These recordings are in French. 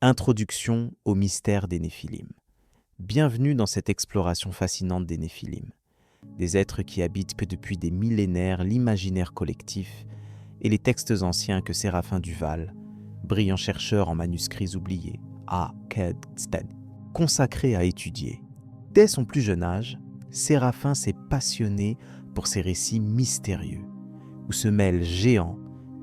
Introduction au mystère des Néphilim. Bienvenue dans cette exploration fascinante des Néphilim, des êtres qui habitent depuis des millénaires l'imaginaire collectif et les textes anciens que Séraphin Duval, brillant chercheur en manuscrits oubliés, a consacré à étudier. Dès son plus jeune âge, Séraphin s'est passionné pour ces récits mystérieux, où se mêlent géants,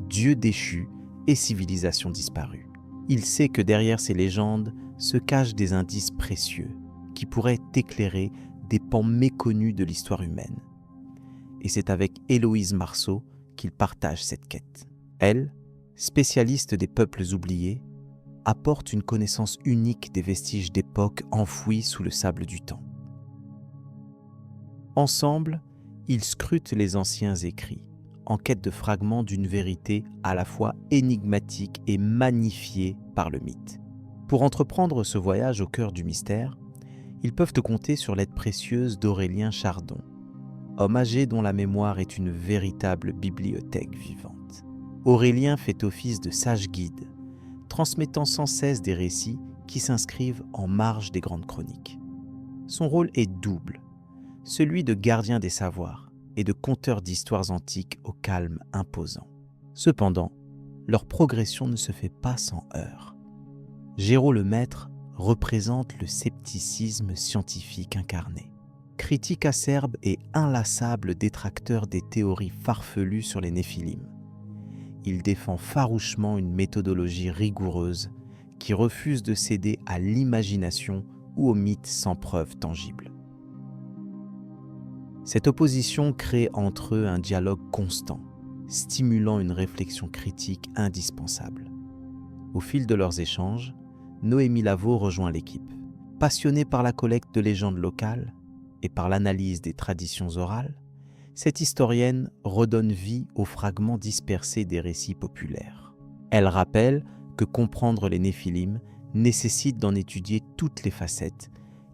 dieux déchus et civilisations disparues. Il sait que derrière ces légendes se cachent des indices précieux qui pourraient éclairer des pans méconnus de l'histoire humaine. Et c'est avec Héloïse Marceau qu'il partage cette quête. Elle, spécialiste des peuples oubliés, apporte une connaissance unique des vestiges d'époques enfouis sous le sable du temps. Ensemble, ils scrutent les anciens écrits, en quête de fragments d'une vérité à la fois énigmatique et magnifiée par le mythe. Pour entreprendre ce voyage au cœur du mystère, ils peuvent compter sur l'aide précieuse d'Aurélien Chardon, homme âgé dont la mémoire est une véritable bibliothèque vivante. Aurélien fait office de sage guide, transmettant sans cesse des récits qui s'inscrivent en marge des grandes chroniques. Son rôle est double, celui de gardien des savoirs et de conteur d'histoires antiques au calme imposant. Cependant, leur progression ne se fait pas sans heurts. Géraud le Maître représente le scepticisme scientifique incarné. Critique acerbe et inlassable détracteur des théories farfelues sur les Néphilim. Il défend farouchement une méthodologie rigoureuse qui refuse de céder à l'imagination ou aux mythes sans preuve tangible. Cette opposition crée entre eux un dialogue constant, stimulant une réflexion critique indispensable. Au fil de leurs échanges, Noémie Lavaux rejoint l'équipe. Passionnée par la collecte de légendes locales et par l'analyse des traditions orales, cette historienne redonne vie aux fragments dispersés des récits populaires. Elle rappelle que comprendre les Néphilim nécessite d'en étudier toutes les facettes,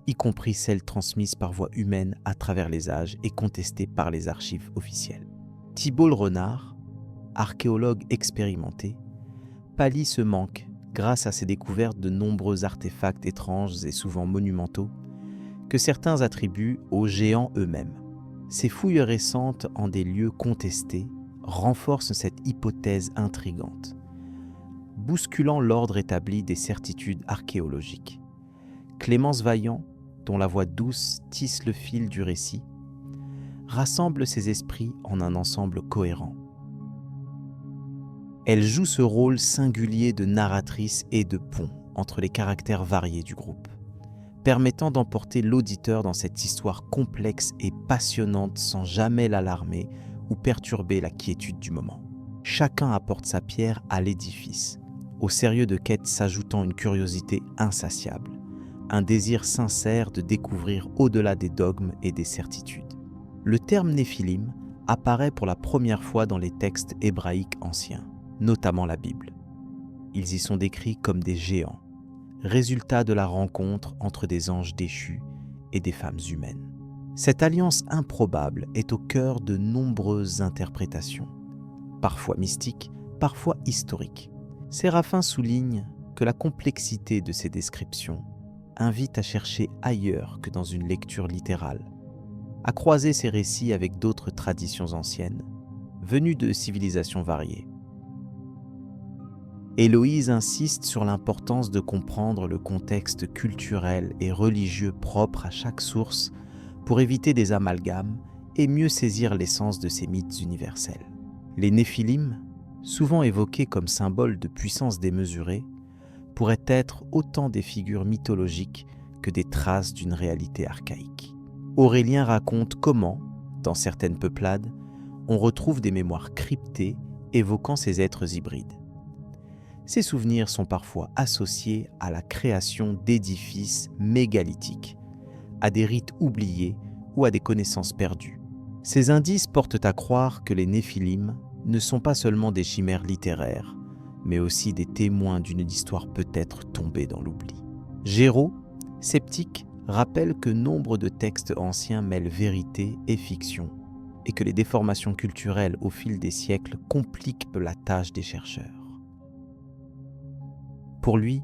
y compris celles transmises par voie humaine à travers les âges et contestées par les archives officielles. Thibault le Renard, archéologue expérimenté, pallie ce manque grâce à ses découvertes de nombreux artefacts étranges et souvent monumentaux que certains attribuent aux géants eux-mêmes. Ces fouilles récentes en des lieux contestés renforcent cette hypothèse intrigante, bousculant l'ordre établi des certitudes archéologiques. Clémence Vaillant, dont la voix douce tisse le fil du récit, rassemble ses esprits en un ensemble cohérent. Elle joue ce rôle singulier de narratrice et de pont entre les caractères variés du groupe, permettant d'emporter l'auditeur dans cette histoire complexe et passionnante sans jamais l'alarmer ou perturber la quiétude du moment. Chacun apporte sa pierre à l'édifice, au sérieux de quête s'ajoutant une curiosité insatiable, un désir sincère de découvrir au-delà des dogmes et des certitudes. Le terme Néphilim apparaît pour la première fois dans les textes hébraïques anciens, notamment la Bible. Ils y sont décrits comme des géants, résultat de la rencontre entre des anges déchus et des femmes humaines. Cette alliance improbable est au cœur de nombreuses interprétations, parfois mystiques, parfois historiques. Séraphin souligne que la complexité de ces descriptions invite à chercher ailleurs que dans une lecture littérale, à croiser ces récits avec d'autres traditions anciennes, venues de civilisations variées. Héloïse insiste sur l'importance de comprendre le contexte culturel et religieux propre à chaque source pour éviter des amalgames et mieux saisir l'essence de ces mythes universels. Les Néphilim, souvent évoqués comme symboles de puissance démesurée, pourraient être autant des figures mythologiques que des traces d'une réalité archaïque. Aurélien raconte comment, dans certaines peuplades, on retrouve des mémoires cryptées évoquant ces êtres hybrides. Ces souvenirs sont parfois associés à la création d'édifices mégalithiques, à des rites oubliés ou à des connaissances perdues. Ces indices portent à croire que les Néphilim ne sont pas seulement des chimères littéraires, mais aussi des témoins d'une histoire peut-être tombée dans l'oubli. Géraud, sceptique, rappelle que nombre de textes anciens mêlent vérité et fiction, et que les déformations culturelles au fil des siècles compliquent la tâche des chercheurs. Pour lui,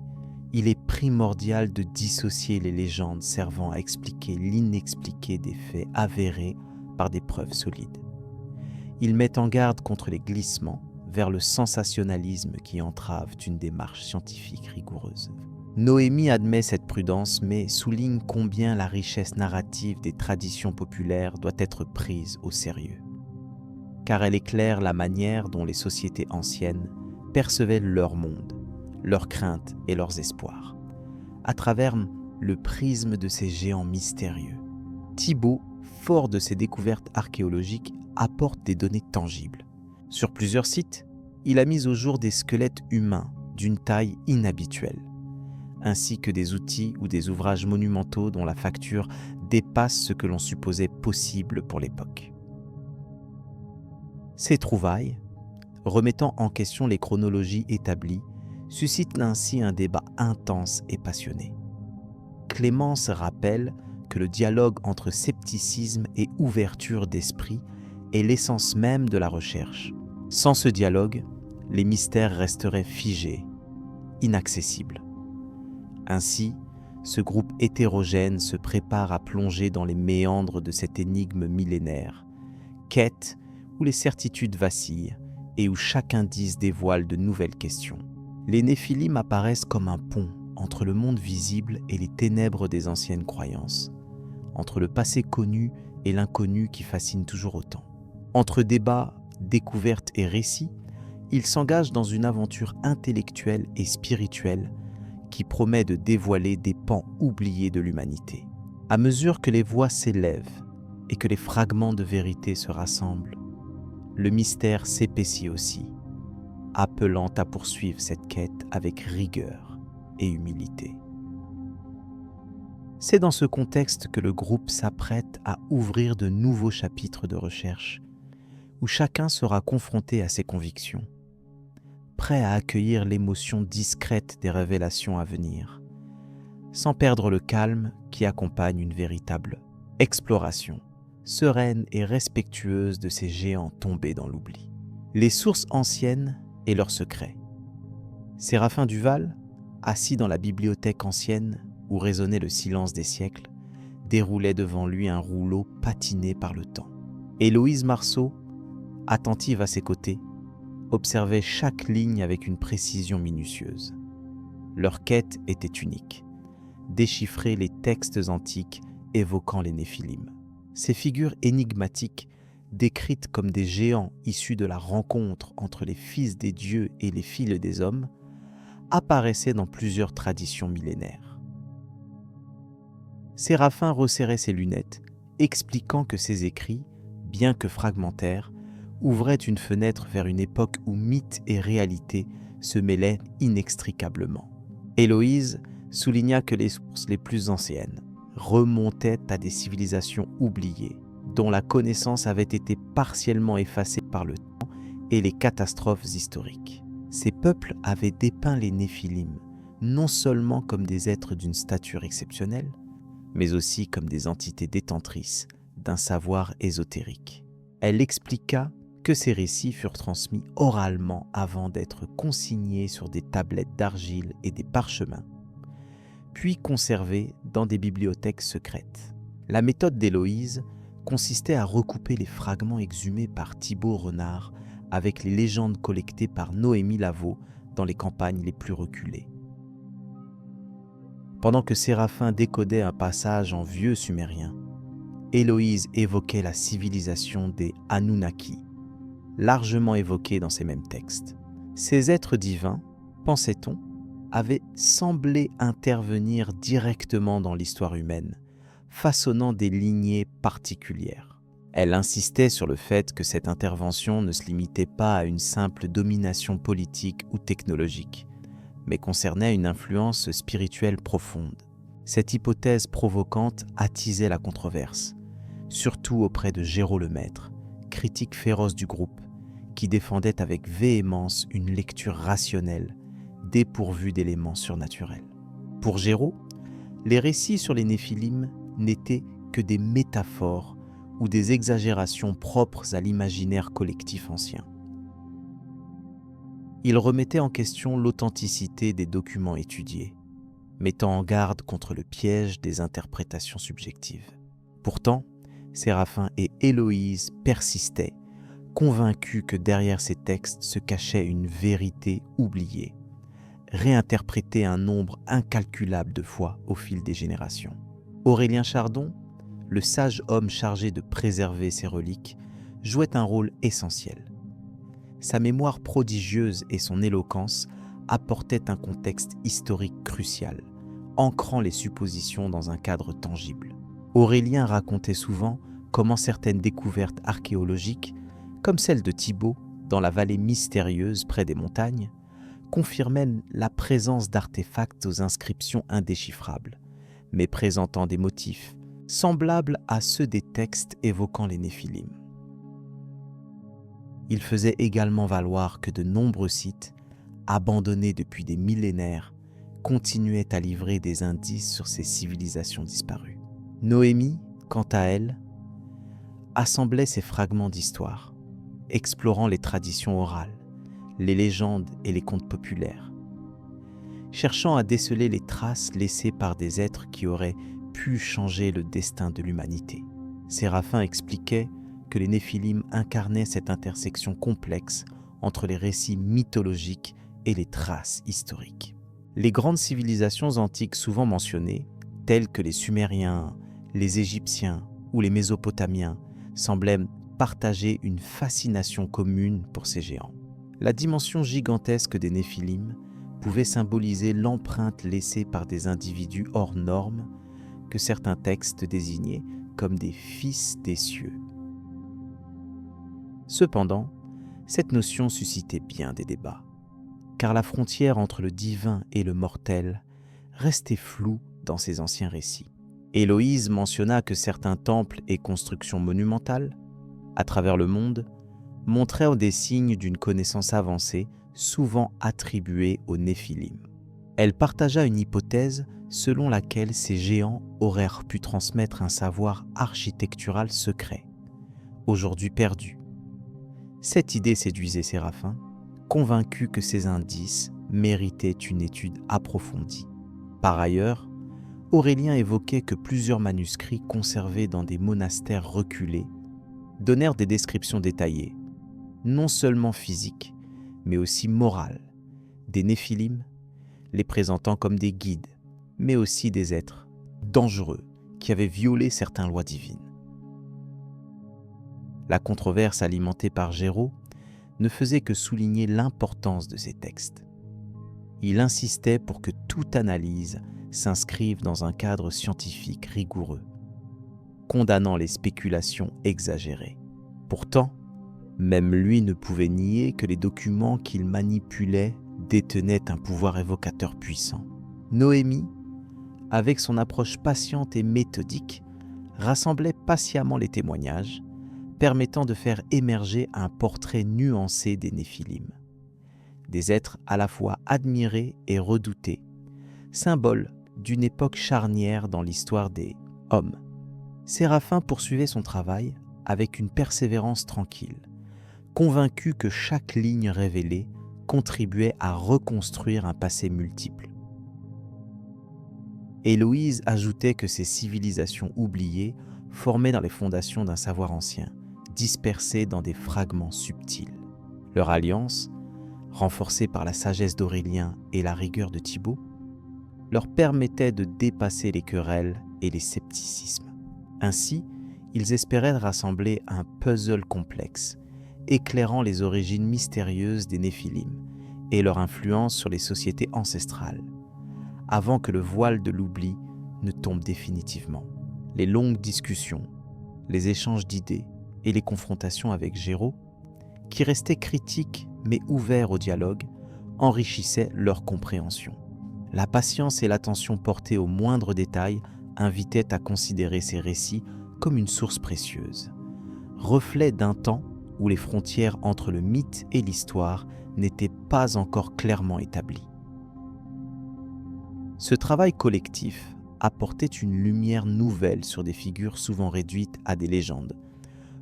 il est primordial de dissocier les légendes servant à expliquer l'inexpliqué des faits avérés par des preuves solides. Il met en garde contre les glissements vers le sensationnalisme qui entrave une démarche scientifique rigoureuse. Noémie admet cette prudence, mais souligne combien la richesse narrative des traditions populaires doit être prise au sérieux. Car elle éclaire la manière dont les sociétés anciennes percevaient leur monde, leurs craintes et leurs espoirs, à travers le prisme de ces géants mystérieux. Thibault, fort de ses découvertes archéologiques, apporte des données tangibles. Sur plusieurs sites, il a mis au jour des squelettes humains d'une taille inhabituelle, ainsi que des outils ou des ouvrages monumentaux dont la facture dépasse ce que l'on supposait possible pour l'époque. Ces trouvailles, remettant en question les chronologies établies, suscitent ainsi un débat intense et passionné. Clémence rappelle que le dialogue entre scepticisme et ouverture d'esprit est l'essence même de la recherche. Sans ce dialogue, les mystères resteraient figés, inaccessibles. Ainsi, ce groupe hétérogène se prépare à plonger dans les méandres de cette énigme millénaire, quête où les certitudes vacillent et où chaque indice dévoile de nouvelles questions. Les Néphilim apparaissent comme un pont entre le monde visible et les ténèbres des anciennes croyances, entre le passé connu et l'inconnu qui fascine toujours autant. Entre débats, découvertes et récits, ils s'engagent dans une aventure intellectuelle et spirituelle qui promet de dévoiler des pans oubliés de l'humanité. À mesure que les voix s'élèvent et que les fragments de vérité se rassemblent, le mystère s'épaissit aussi, appelant à poursuivre cette quête avec rigueur et humilité. C'est dans ce contexte que le groupe s'apprête à ouvrir de nouveaux chapitres de recherche, où chacun sera confronté à ses convictions, prêt à accueillir l'émotion discrète des révélations à venir, sans perdre le calme qui accompagne une véritable exploration, sereine et respectueuse de ces géants tombés dans l'oubli. Les sources anciennes et leurs secrets. Séraphin Duval, assis dans la bibliothèque ancienne où résonnait le silence des siècles, déroulait devant lui un rouleau patiné par le temps. Héloïse Marceau, attentive à ses côtés, observait chaque ligne avec une précision minutieuse. Leur quête était unique, déchiffrer les textes antiques évoquant les Néphilim. Ces figures énigmatiques, décrites comme des géants issus de la rencontre entre les fils des dieux et les filles des hommes, apparaissaient dans plusieurs traditions millénaires. Séraphin resserrait ses lunettes, expliquant que ces écrits, bien que fragmentaires, ouvrait une fenêtre vers une époque où mythe et réalité se mêlaient inextricablement. Héloïse souligna que les sources les plus anciennes remontaient à des civilisations oubliées, dont la connaissance avait été partiellement effacée par le temps et les catastrophes historiques. Ces peuples avaient dépeint les Néphilim non seulement comme des êtres d'une stature exceptionnelle, mais aussi comme des entités détentrices d'un savoir ésotérique. Elle expliqua que ces récits furent transmis oralement avant d'être consignés sur des tablettes d'argile et des parchemins, puis conservés dans des bibliothèques secrètes. La méthode d'Héloïse consistait à recouper les fragments exhumés par Thibault Renard avec les légendes collectées par Noémie Lavaux dans les campagnes les plus reculées. Pendant que Séraphin décodait un passage en vieux sumérien, Héloïse évoquait la civilisation des Anunnaki, largement évoquée dans ces mêmes textes. Ces êtres divins, pensait-on, avaient semblé intervenir directement dans l'histoire humaine, façonnant des lignées particulières. Elle insistait sur le fait que cette intervention ne se limitait pas à une simple domination politique ou technologique, mais concernait une influence spirituelle profonde. Cette hypothèse provocante attisait la controverse, surtout auprès de Géraud Lemaître, critique féroce du groupe, qui défendait avec véhémence une lecture rationnelle, dépourvue d'éléments surnaturels. Pour Géraud, les récits sur les Néphilim n'étaient que des métaphores ou des exagérations propres à l'imaginaire collectif ancien. Il remettait en question l'authenticité des documents étudiés, mettant en garde contre le piège des interprétations subjectives. Pourtant, Séraphin et Héloïse persistaient, convaincus que derrière ces textes se cachait une vérité oubliée, réinterprétée un nombre incalculable de fois au fil des générations. Aurélien Chardon, le sage homme chargé de préserver ces reliques, jouait un rôle essentiel. Sa mémoire prodigieuse et son éloquence apportaient un contexte historique crucial, ancrant les suppositions dans un cadre tangible. Aurélien racontait souvent comment certaines découvertes archéologiques, comme celle de Thibaut dans la vallée mystérieuse près des montagnes, confirmaient la présence d'artefacts aux inscriptions indéchiffrables, mais présentant des motifs semblables à ceux des textes évoquant les Néphilim. Il faisait également valoir que de nombreux sites, abandonnés depuis des millénaires, continuaient à livrer des indices sur ces civilisations disparues. Noémie, quant à elle, assemblait ces fragments d'histoire, explorant les traditions orales, les légendes et les contes populaires, cherchant à déceler les traces laissées par des êtres qui auraient pu changer le destin de l'humanité. Séraphin expliquait que les Néphilim incarnaient cette intersection complexe entre les récits mythologiques et les traces historiques. Les grandes civilisations antiques souvent mentionnées, telles que les Sumériens, les Égyptiens ou les Mésopotamiens, semblaient partager une fascination commune pour ces géants. La dimension gigantesque des Néphilim pouvait symboliser l'empreinte laissée par des individus hors normes que certains textes désignaient comme des fils des cieux. Cependant, cette notion suscitait bien des débats, car la frontière entre le divin et le mortel restait floue dans ces anciens récits. Héloïse mentionna que certains temples et constructions monumentales, à travers le monde, montraient des signes d'une connaissance avancée, souvent attribuée aux Néphilim. Elle partagea une hypothèse selon laquelle ces géants auraient pu transmettre un savoir architectural secret, aujourd'hui perdu. Cette idée séduisait Séraphin, convaincu que ces indices méritaient une étude approfondie. Par ailleurs, Aurélien évoquait que plusieurs manuscrits conservés dans des monastères reculés donnèrent des descriptions détaillées, non seulement physiques, mais aussi morales, des Néphilim, les présentant comme des guides, mais aussi des êtres dangereux qui avaient violé certaines lois divines. La controverse alimentée par Géraud ne faisait que souligner l'importance de ces textes. Il insistait pour que toute analyse s'inscrive dans un cadre scientifique rigoureux, condamnant les spéculations exagérées. Pourtant, même lui ne pouvait nier que les documents qu'il manipulait détenaient un pouvoir évocateur puissant. Noémie, avec son approche patiente et méthodique, rassemblait patiemment les témoignages, permettant de faire émerger un portrait nuancé des Néphilim. Des êtres à la fois admirés et redoutés, symboles d'une époque charnière dans l'histoire des hommes. Séraphin poursuivait son travail avec une persévérance tranquille, convaincu que chaque ligne révélée contribuait à reconstruire un passé multiple. Héloïse ajoutait que ces civilisations oubliées formaient dans les fondations d'un savoir ancien, dispersé dans des fragments subtils. Leur alliance, renforcée par la sagesse d'Aurélien et la rigueur de Thibaut, leur permettait de dépasser les querelles et les scepticismes. Ainsi, ils espéraient rassembler un puzzle complexe, éclairant les origines mystérieuses des Néphilim et leur influence sur les sociétés ancestrales, avant que le voile de l'oubli ne tombe définitivement. Les longues discussions, les échanges d'idées et les confrontations avec Géraud, qui restait critique mais ouvert au dialogue, enrichissaient leur compréhension. La patience et l'attention portée aux moindres détails invitaient à considérer ces récits comme une source précieuse, reflet d'un temps où les frontières entre le mythe et l'histoire n'étaient pas encore clairement établies. Ce travail collectif apportait une lumière nouvelle sur des figures souvent réduites à des légendes,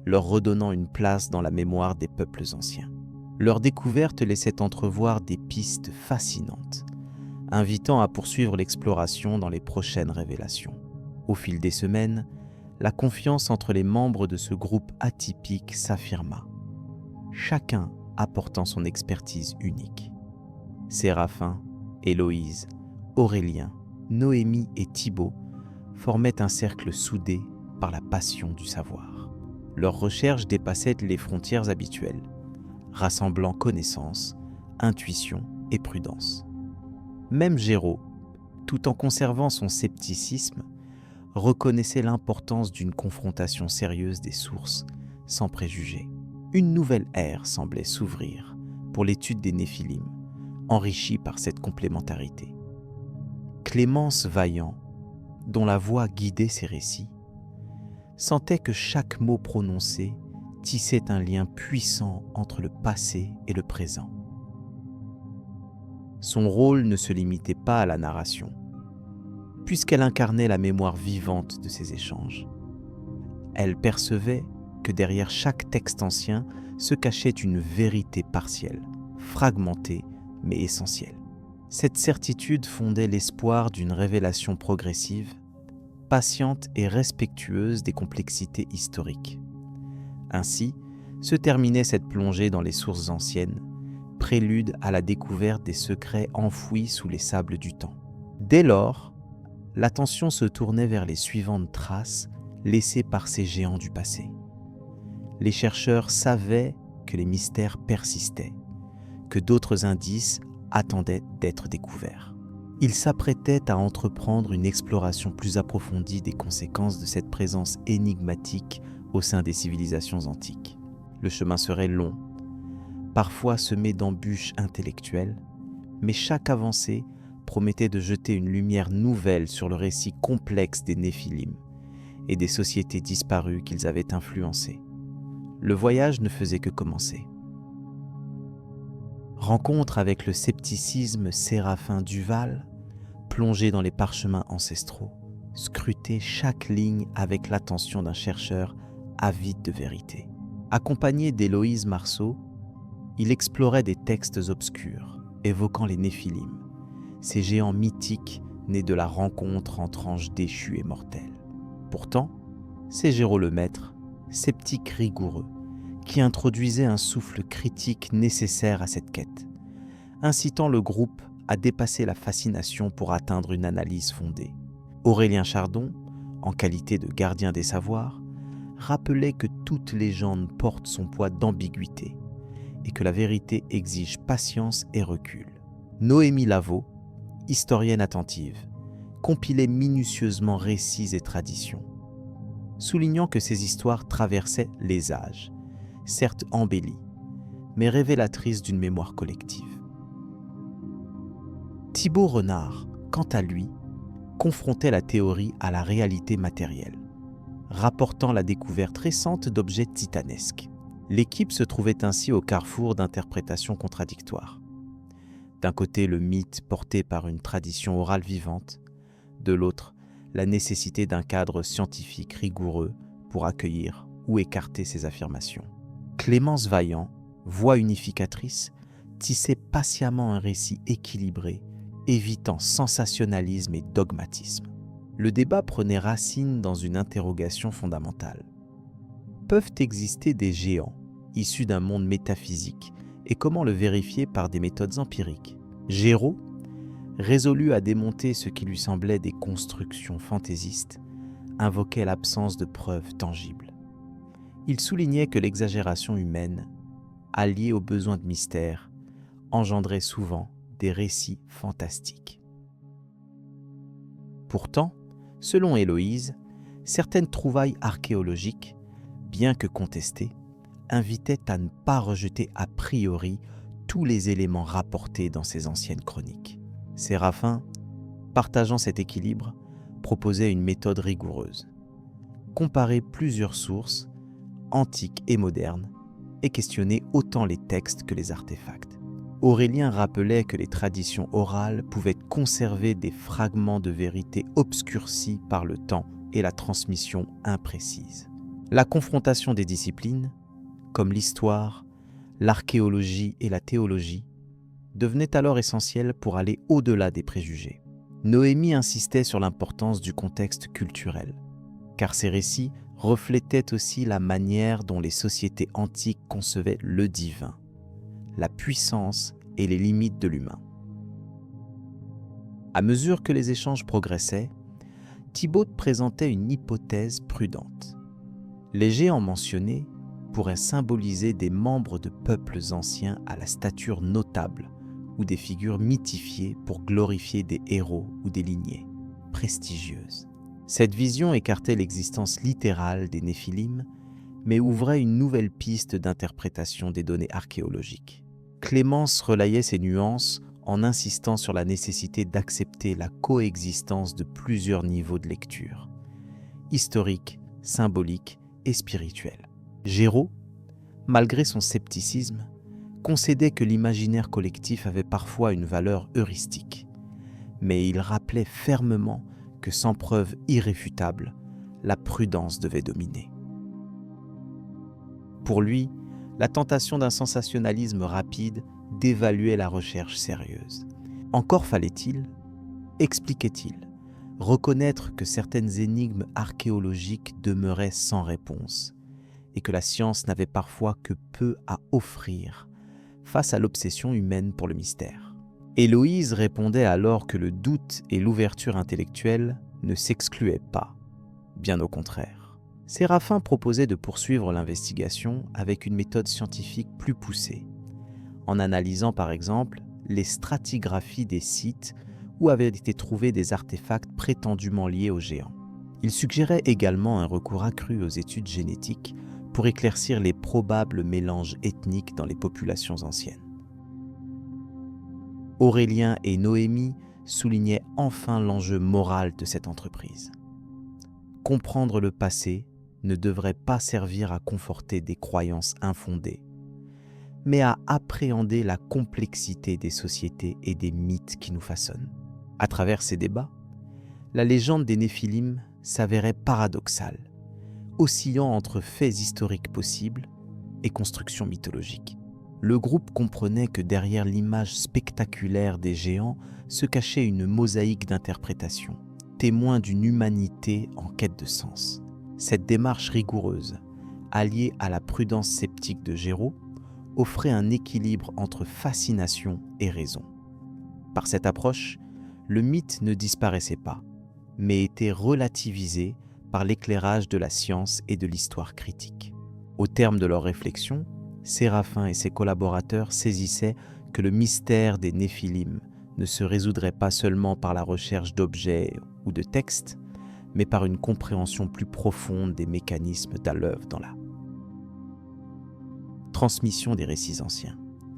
leur redonnant une place dans la mémoire des peuples anciens. Leur découverte laissait entrevoir des pistes fascinantes, invitant à poursuivre l'exploration dans les prochaines révélations. Au fil des semaines, la confiance entre les membres de ce groupe atypique s'affirma, chacun apportant son expertise unique. Séraphin, Héloïse, Aurélien, Noémie et Thibaut formaient un cercle soudé par la passion du savoir. Leurs recherches dépassaient les frontières habituelles, rassemblant connaissances, intuition et prudence. Même Géraud, tout en conservant son scepticisme, reconnaissait l'importance d'une confrontation sérieuse des sources, sans préjugés. Une nouvelle ère semblait s'ouvrir pour l'étude des Néphilim, enrichie par cette complémentarité. Clémence Vaillant, dont la voix guidait ses récits, sentait que chaque mot prononcé tissait un lien puissant entre le passé et le présent. Son rôle ne se limitait pas à la narration, puisqu'elle incarnait la mémoire vivante de ces échanges. Elle percevait que derrière chaque texte ancien se cachait une vérité partielle, fragmentée mais essentielle. Cette certitude fondait l'espoir d'une révélation progressive, patiente et respectueuse des complexités historiques. Ainsi se terminait cette plongée dans les sources anciennes, prélude à la découverte des secrets enfouis sous les sables du temps. Dès lors, l'attention se tournait vers les suivantes traces laissées par ces géants du passé. Les chercheurs savaient que les mystères persistaient, que d'autres indices attendaient d'être découverts. Ils s'apprêtaient à entreprendre une exploration plus approfondie des conséquences de cette présence énigmatique au sein des civilisations antiques. Le chemin serait long, parfois semé d'embûches intellectuelles, mais chaque avancée promettait de jeter une lumière nouvelle sur le récit complexe des Néphilim et des sociétés disparues qu'ils avaient influencées. Le voyage ne faisait que commencer. Rencontre avec le scepticisme Séraphin Duval, plongé dans les parchemins ancestraux, scruter chaque ligne avec l'attention d'un chercheur avide de vérité. Accompagné d'Héloïse Marceau, il explorait des textes obscurs, évoquant les Néphilim, ces géants mythiques nés de la rencontre entre anges déchus et mortels. Pourtant, c'est Géraud Lemaître, sceptique rigoureux, qui introduisait un souffle critique nécessaire à cette quête, incitant le groupe à dépasser la fascination pour atteindre une analyse fondée. Aurélien Chardon, en qualité de gardien des savoirs, rappelait que toute légende porte son poids d'ambiguïté et que la vérité exige patience et recul. Noémie Lavaux, historienne attentive, compilait minutieusement récits et traditions, soulignant que ces histoires traversaient les âges, certes embellies, mais révélatrices d'une mémoire collective. Thibaut Renard, quant à lui, confrontait la théorie à la réalité matérielle, rapportant la découverte récente d'objets titanesques. L'équipe se trouvait ainsi au carrefour d'interprétations contradictoires. D'un côté, le mythe porté par une tradition orale vivante, de l'autre, la nécessité d'un cadre scientifique rigoureux pour accueillir ou écarter ces affirmations. Clémence Vaillant, voix unificatrice, tissait patiemment un récit équilibré, évitant sensationnalisme et dogmatisme. Le débat prenait racine dans une interrogation fondamentale. Peuvent exister des géants issus d'un monde métaphysique et comment le vérifier par des méthodes empiriques? Géraud, résolu à démonter ce qui lui semblait des constructions fantaisistes, invoquait l'absence de preuves tangibles. Il soulignait que l'exagération humaine, alliée au besoin de mystère, engendrait souvent des récits fantastiques. Pourtant, selon Héloïse, certaines trouvailles archéologiques, bien que contestées, invitaient à ne pas rejeter a priori tous les éléments rapportés dans ces anciennes chroniques. Séraphin, partageant cet équilibre, proposait une méthode rigoureuse. Comparer plusieurs sources, antiques et modernes, et questionner autant les textes que les artefacts. Aurélien rappelait que les traditions orales pouvaient conserver des fragments de vérité obscurcis par le temps et la transmission imprécise. La confrontation des disciplines, comme l'histoire, l'archéologie et la théologie, devenait alors essentiel pour aller au-delà des préjugés. Noémie insistait sur l'importance du contexte culturel, car ces récits reflétaient aussi la manière dont les sociétés antiques concevaient le divin, la puissance et les limites de l'humain. À mesure que les échanges progressaient, Thiebaud présentait une hypothèse prudente. Les géants mentionnés pourraient symboliser des membres de peuples anciens à la stature notable ou des figures mythifiées pour glorifier des héros ou des lignées prestigieuses. Cette vision écartait l'existence littérale des Néphilim, mais ouvrait une nouvelle piste d'interprétation des données archéologiques. Clémence relayait ces nuances en insistant sur la nécessité d'accepter la coexistence de plusieurs niveaux de lecture, historique, symbolique et spirituel. Géraud, malgré son scepticisme, concédait que l'imaginaire collectif avait parfois une valeur heuristique, mais il rappelait fermement que sans preuve irréfutable, la prudence devait dominer. Pour lui, la tentation d'un sensationnalisme rapide dévaluait la recherche sérieuse. Encore fallait-il, expliquait-il, reconnaître que certaines énigmes archéologiques demeuraient sans réponse et que la science n'avait parfois que peu à offrir face à l'obsession humaine pour le mystère. Héloïse répondait alors que le doute et l'ouverture intellectuelle ne s'excluaient pas, bien au contraire. Séraphin proposait de poursuivre l'investigation avec une méthode scientifique plus poussée, en analysant par exemple les stratigraphies des sites où avaient été trouvés des artefacts prétendument liés aux géants. Il suggérait également un recours accru aux études génétiques pour éclaircir les probables mélanges ethniques dans les populations anciennes. Aurélien et Noémie soulignaient enfin l'enjeu moral de cette entreprise. Comprendre le passé ne devrait pas servir à conforter des croyances infondées, mais à appréhender la complexité des sociétés et des mythes qui nous façonnent. À travers ces débats, la légende des Néphilim s'avérait paradoxale, oscillant entre faits historiques possibles et constructions mythologiques. Le groupe comprenait que derrière l'image spectaculaire des géants se cachait une mosaïque d'interprétations, témoin d'une humanité en quête de sens. Cette démarche rigoureuse, alliée à la prudence sceptique de Géraud, offrait un équilibre entre fascination et raison. Par cette approche, le mythe ne disparaissait pas, mais était relativisé par l'éclairage de la science et de l'histoire critique. Au terme de leurs réflexions, Séraphin et ses collaborateurs saisissaient que le mystère des Néphilim ne se résoudrait pas seulement par la recherche d'objets ou de textes, mais par une compréhension plus profonde des mécanismes à l'œuvre dans la transmission des récits anciens.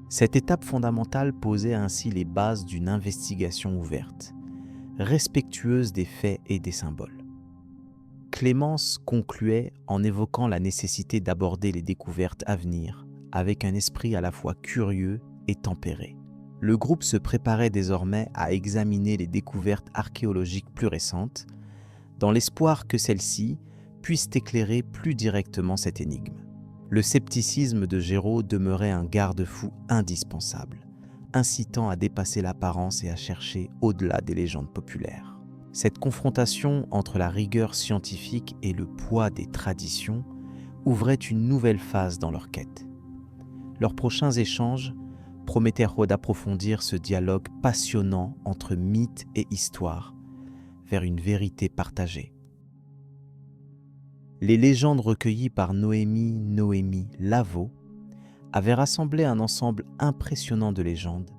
Cette étape fondamentale posait ainsi les bases d'une investigation ouverte, respectueuse des faits et des symboles. Clémence concluait en évoquant la nécessité d'aborder les découvertes à venir avec un esprit à la fois curieux et tempéré. Le groupe se préparait désormais à examiner les découvertes archéologiques plus récentes, dans l'espoir que celles-ci puissent éclairer plus directement cette énigme. Le scepticisme de Géraud demeurait un garde-fou indispensable, incitant à dépasser l'apparence et à chercher au-delà des légendes populaires. Cette confrontation entre la rigueur scientifique et le poids des traditions ouvrait une nouvelle phase dans leur quête. Leurs prochains échanges promettaient d'approfondir ce dialogue passionnant entre mythe et histoire vers une vérité partagée. Les légendes recueillies par Noémie Lavaux avaient rassemblé un ensemble impressionnant de légendes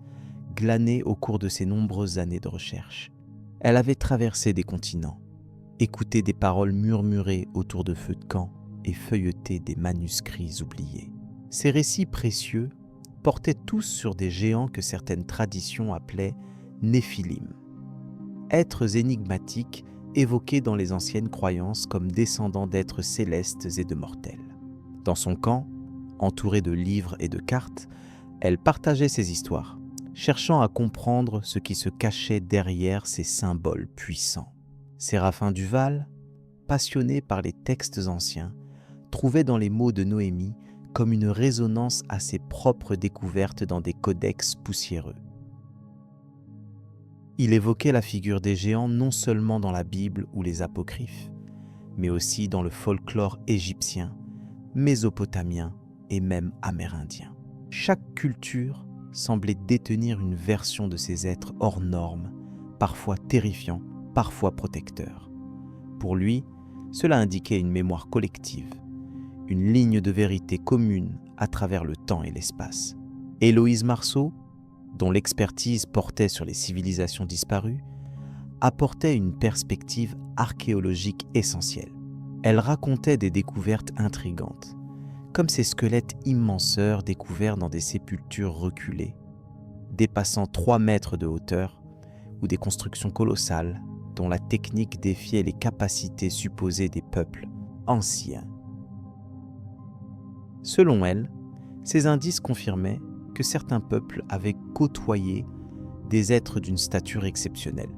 glanées au cours de ces nombreuses années de recherche. Elle avait traversé des continents, écouté des paroles murmurées autour de feux de camp et feuilleté des manuscrits oubliés. Ces récits précieux portaient tous sur des géants que certaines traditions appelaient Néphilim, êtres énigmatiques évoqués dans les anciennes croyances comme descendants d'êtres célestes et de mortels. Dans son camp, entourée de livres et de cartes, elle partageait ses histoires, cherchant à comprendre ce qui se cachait derrière ces symboles puissants. Séraphin Duval, passionné par les textes anciens, trouvait dans les mots de Noémie comme une résonance à ses propres découvertes dans des codex poussiéreux. Il évoquait la figure des géants non seulement dans la Bible ou les apocryphes, mais aussi dans le folklore égyptien, mésopotamien et même amérindien. Chaque culture semblait détenir une version de ces êtres hors normes, parfois terrifiants, parfois protecteurs. Pour lui, cela indiquait une mémoire collective, une ligne de vérité commune à travers le temps et l'espace. Héloïse Marceau, dont l'expertise portait sur les civilisations disparues, apportait une perspective archéologique essentielle. Elle racontait des découvertes intrigantes, comme ces squelettes immenceurs découverts dans des sépultures reculées, dépassant 3 mètres de hauteur, ou des constructions colossales dont la technique défiait les capacités supposées des peuples anciens. Selon elle, ces indices confirmaient que certains peuples avaient côtoyé des êtres d'une stature exceptionnelle,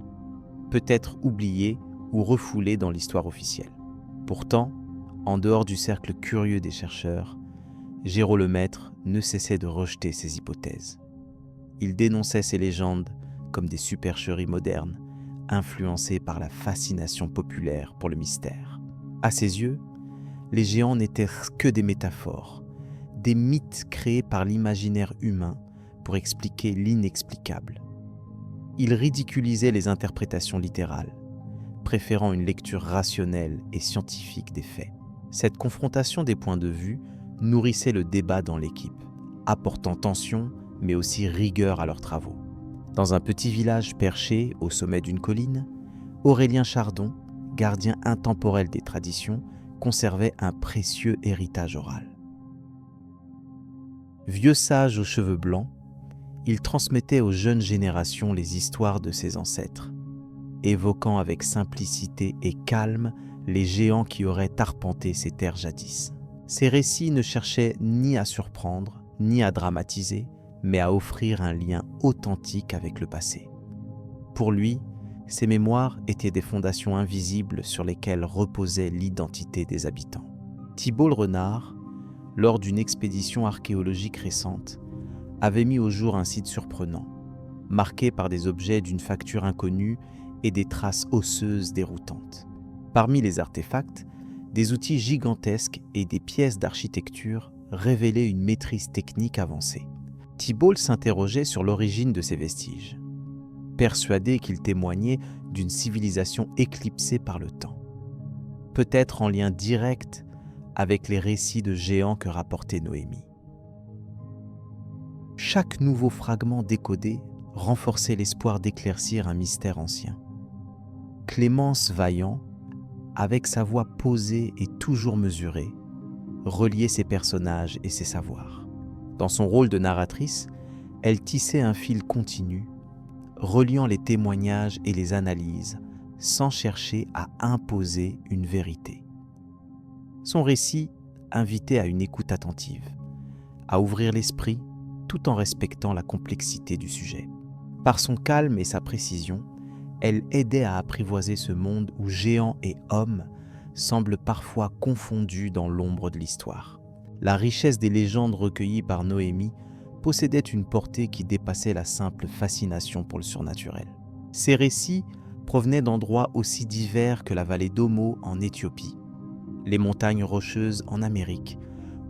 peut-être oubliés ou refoulés dans l'histoire officielle. Pourtant, en dehors du cercle curieux des chercheurs, Géraud Lemaître ne cessait de rejeter ces hypothèses. Il dénonçait ces légendes comme des supercheries modernes, influencées par la fascination populaire pour le mystère. À ses yeux, les géants n'étaient que des métaphores, des mythes créés par l'imaginaire humain pour expliquer l'inexplicable. Il ridiculisait les interprétations littérales, préférant une lecture rationnelle et scientifique des faits. Cette confrontation des points de vue nourrissait le débat dans l'équipe, apportant tension mais aussi rigueur à leurs travaux. Dans un petit village perché au sommet d'une colline, Aurélien Chardon, gardien intemporel des traditions, conservait un précieux héritage oral. Vieux sage aux cheveux blancs, il transmettait aux jeunes générations les histoires de ses ancêtres, évoquant avec simplicité et calme les géants qui auraient arpenté ces terres jadis. Ces récits ne cherchaient ni à surprendre, ni à dramatiser, mais à offrir un lien authentique avec le passé. Pour lui, ces mémoires étaient des fondations invisibles sur lesquelles reposait l'identité des habitants. Thibault le Renard, lors d'une expédition archéologique récente, avait mis au jour un site surprenant, marqué par des objets d'une facture inconnue et des traces osseuses déroutantes. Parmi les artefacts, des outils gigantesques et des pièces d'architecture révélaient une maîtrise technique avancée. Thibault s'interrogeait sur l'origine de ces vestiges, persuadé qu'ils témoignaient d'une civilisation éclipsée par le temps, peut-être en lien direct avec les récits de géants que rapportait Noémie. Chaque nouveau fragment décodé renforçait l'espoir d'éclaircir un mystère ancien. Clémence Vaillant, avec sa voix posée et toujours mesurée, reliait ses personnages et ses savoirs. Dans son rôle de narratrice, elle tissait un fil continu, reliant les témoignages et les analyses sans chercher à imposer une vérité. Son récit invitait à une écoute attentive, à ouvrir l'esprit tout en respectant la complexité du sujet. Par son calme et sa précision, elle aidait à apprivoiser ce monde où géants et hommes semblent parfois confondus dans l'ombre de l'histoire. La richesse des légendes recueillies par Noémie possédait une portée qui dépassait la simple fascination pour le surnaturel. Ces récits provenaient d'endroits aussi divers que la vallée d'Omo en Éthiopie, les montagnes rocheuses en Amérique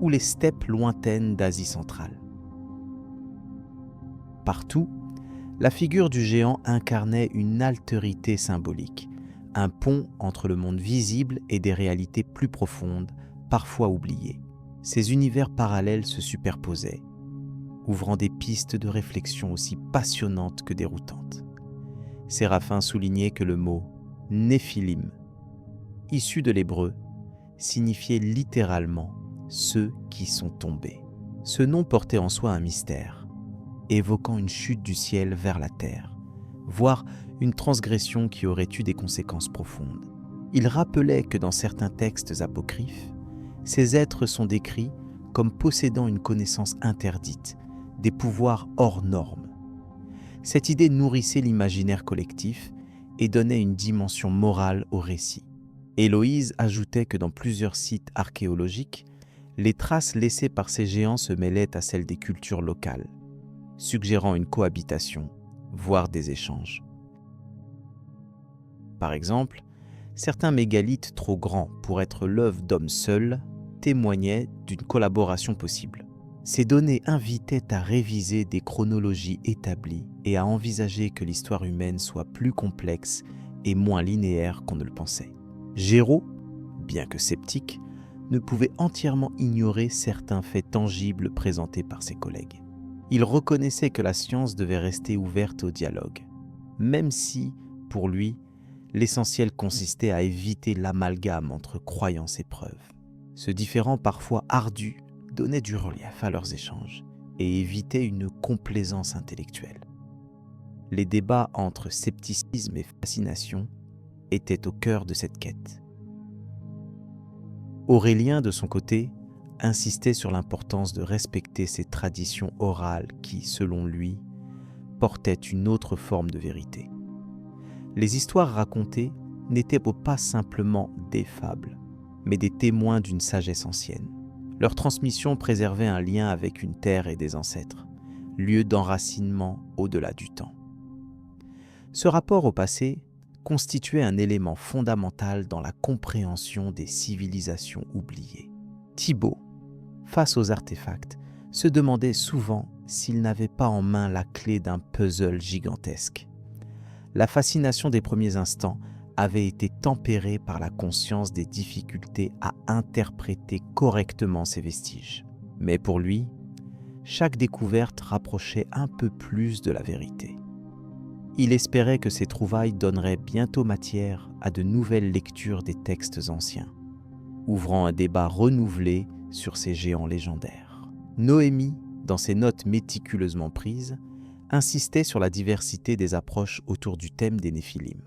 ou les steppes lointaines d'Asie centrale. Partout, la figure du géant incarnait une altérité symbolique, un pont entre le monde visible et des réalités plus profondes, parfois oubliées. Ces univers parallèles se superposaient, ouvrant des pistes de réflexion aussi passionnantes que déroutantes. Séraphin soulignait que le mot « néphilim », issu de l'hébreu, signifiait littéralement « ceux qui sont tombés ». Ce nom portait en soi un mystère, évoquant une chute du ciel vers la terre, voire une transgression qui aurait eu des conséquences profondes. Il rappelait que dans certains textes apocryphes, ces êtres sont décrits comme possédant une connaissance interdite, des pouvoirs hors normes. Cette idée nourrissait l'imaginaire collectif et donnait une dimension morale au récit. Héloïse ajoutait que dans plusieurs sites archéologiques, les traces laissées par ces géants se mêlaient à celles des cultures locales, suggérant une cohabitation, voire des échanges. Par exemple, certains mégalithes trop grands pour être l'œuvre d'hommes seuls témoignaient d'une collaboration possible. Ces données invitaient à réviser des chronologies établies et à envisager que l'histoire humaine soit plus complexe et moins linéaire qu'on ne le pensait. Géraud, bien que sceptique, ne pouvait entièrement ignorer certains faits tangibles présentés par ses collègues. Il reconnaissait que la science devait rester ouverte au dialogue, même si, pour lui, l'essentiel consistait à éviter l'amalgame entre croyances et preuves. Ce différend parfois ardu donnait du relief à leurs échanges et évitait une complaisance intellectuelle. Les débats entre scepticisme et fascination étaient au cœur de cette quête. Aurélien, de son côté, insistait sur l'importance de respecter ces traditions orales qui, selon lui, portaient une autre forme de vérité. Les histoires racontées n'étaient pas simplement des fables, mais des témoins d'une sagesse ancienne. Leur transmission préservait un lien avec une terre et des ancêtres, lieu d'enracinement au-delà du temps. Ce rapport au passé constituait un élément fondamental dans la compréhension des civilisations oubliées. Thibaut, face aux artefacts, se demandait souvent s'il n'avait pas en main la clé d'un puzzle gigantesque. La fascination des premiers instants avait été tempérée par la conscience des difficultés à interpréter correctement ces vestiges. Mais pour lui, chaque découverte rapprochait un peu plus de la vérité. Il espérait que ces trouvailles donneraient bientôt matière à de nouvelles lectures des textes anciens, ouvrant un débat renouvelé sur ces géants légendaires. Noémie, dans ses notes méticuleusement prises, insistait sur la diversité des approches autour du thème des Néphilim.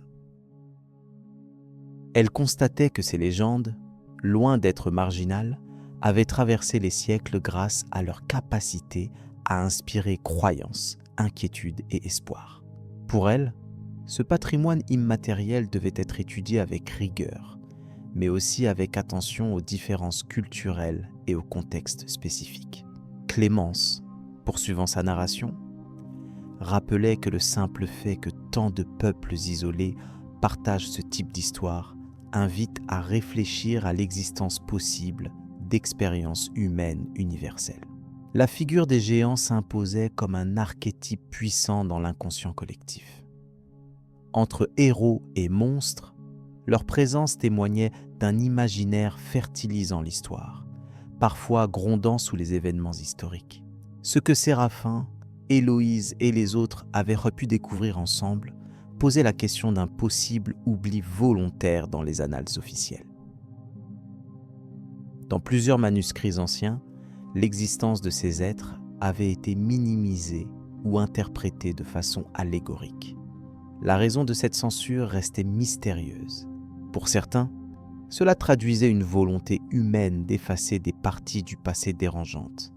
Elle constatait que ces légendes, loin d'être marginales, avaient traversé les siècles grâce à leur capacité à inspirer croyance, inquiétude et espoir. Pour elle, ce patrimoine immatériel devait être étudié avec rigueur, mais aussi avec attention aux différences culturelles et aux contextes spécifiques. Clémence, poursuivant sa narration, rappelait que le simple fait que tant de peuples isolés partagent ce type d'histoire invite à réfléchir à l'existence possible d'expériences humaines universelles. La figure des géants s'imposait comme un archétype puissant dans l'inconscient collectif. Entre héros et monstres, leur présence témoignait d'un imaginaire fertilisant l'histoire, parfois grondant sous les événements historiques. Ce que Séraphin, Héloïse et les autres avaient pu découvrir ensemble posait la question d'un possible oubli volontaire dans les annales officielles. Dans plusieurs manuscrits anciens, l'existence de ces êtres avait été minimisée ou interprétée de façon allégorique. La raison de cette censure restait mystérieuse. Pour certains, cela traduisait une volonté humaine d'effacer des parties du passé dérangeantes.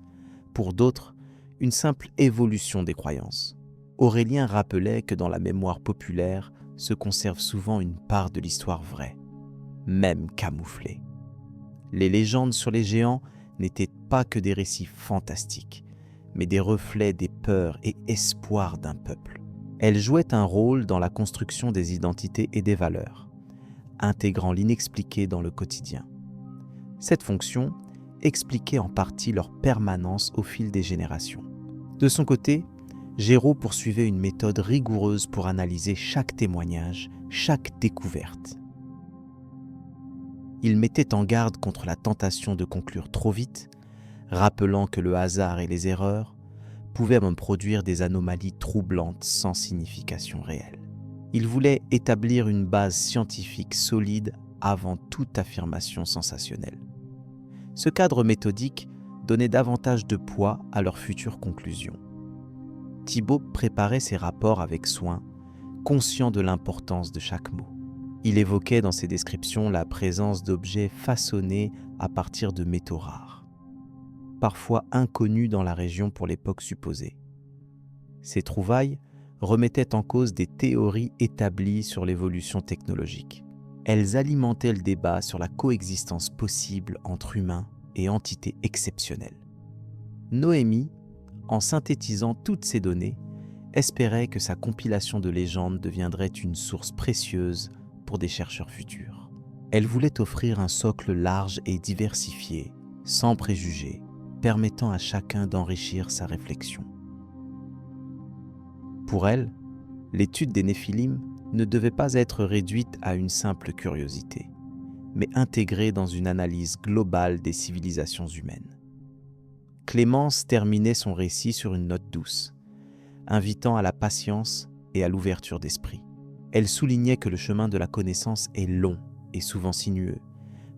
Pour d'autres, une simple évolution des croyances. Aurélien rappelait que dans la mémoire populaire se conserve souvent une part de l'histoire vraie, même camouflée. Les légendes sur les géants n'étaient pas que des récits fantastiques, mais des reflets des peurs et espoirs d'un peuple. Elles jouaient un rôle dans la construction des identités et des valeurs, intégrant l'inexpliqué dans le quotidien. Cette fonction expliquait en partie leur permanence au fil des générations. De son côté, Géraud poursuivait une méthode rigoureuse pour analyser chaque témoignage, chaque découverte. Il mettait en garde contre la tentation de conclure trop vite, rappelant que le hasard et les erreurs pouvaient même produire des anomalies troublantes sans signification réelle. Il voulait établir une base scientifique solide avant toute affirmation sensationnelle. Ce cadre méthodique donnait davantage de poids à leurs futures conclusions. Thibaut préparait ses rapports avec soin, conscient de l'importance de chaque mot. Il évoquait dans ses descriptions la présence d'objets façonnés à partir de métaux rares, parfois inconnus dans la région pour l'époque supposée. Ces trouvailles remettaient en cause des théories établies sur l'évolution technologique. Elles alimentaient le débat sur la coexistence possible entre humains et entités exceptionnelles. Noémie, en synthétisant toutes ces données, espérait que sa compilation de légendes deviendrait une source précieuse pour des chercheurs futurs. Elle voulait offrir un socle large et diversifié, sans préjugés, permettant à chacun d'enrichir sa réflexion. Pour elle, l'étude des Néphilim ne devait pas être réduite à une simple curiosité, mais intégrée dans une analyse globale des civilisations humaines. Clémence terminait son récit sur une note douce, invitant à la patience et à l'ouverture d'esprit. Elle soulignait que le chemin de la connaissance est long et souvent sinueux,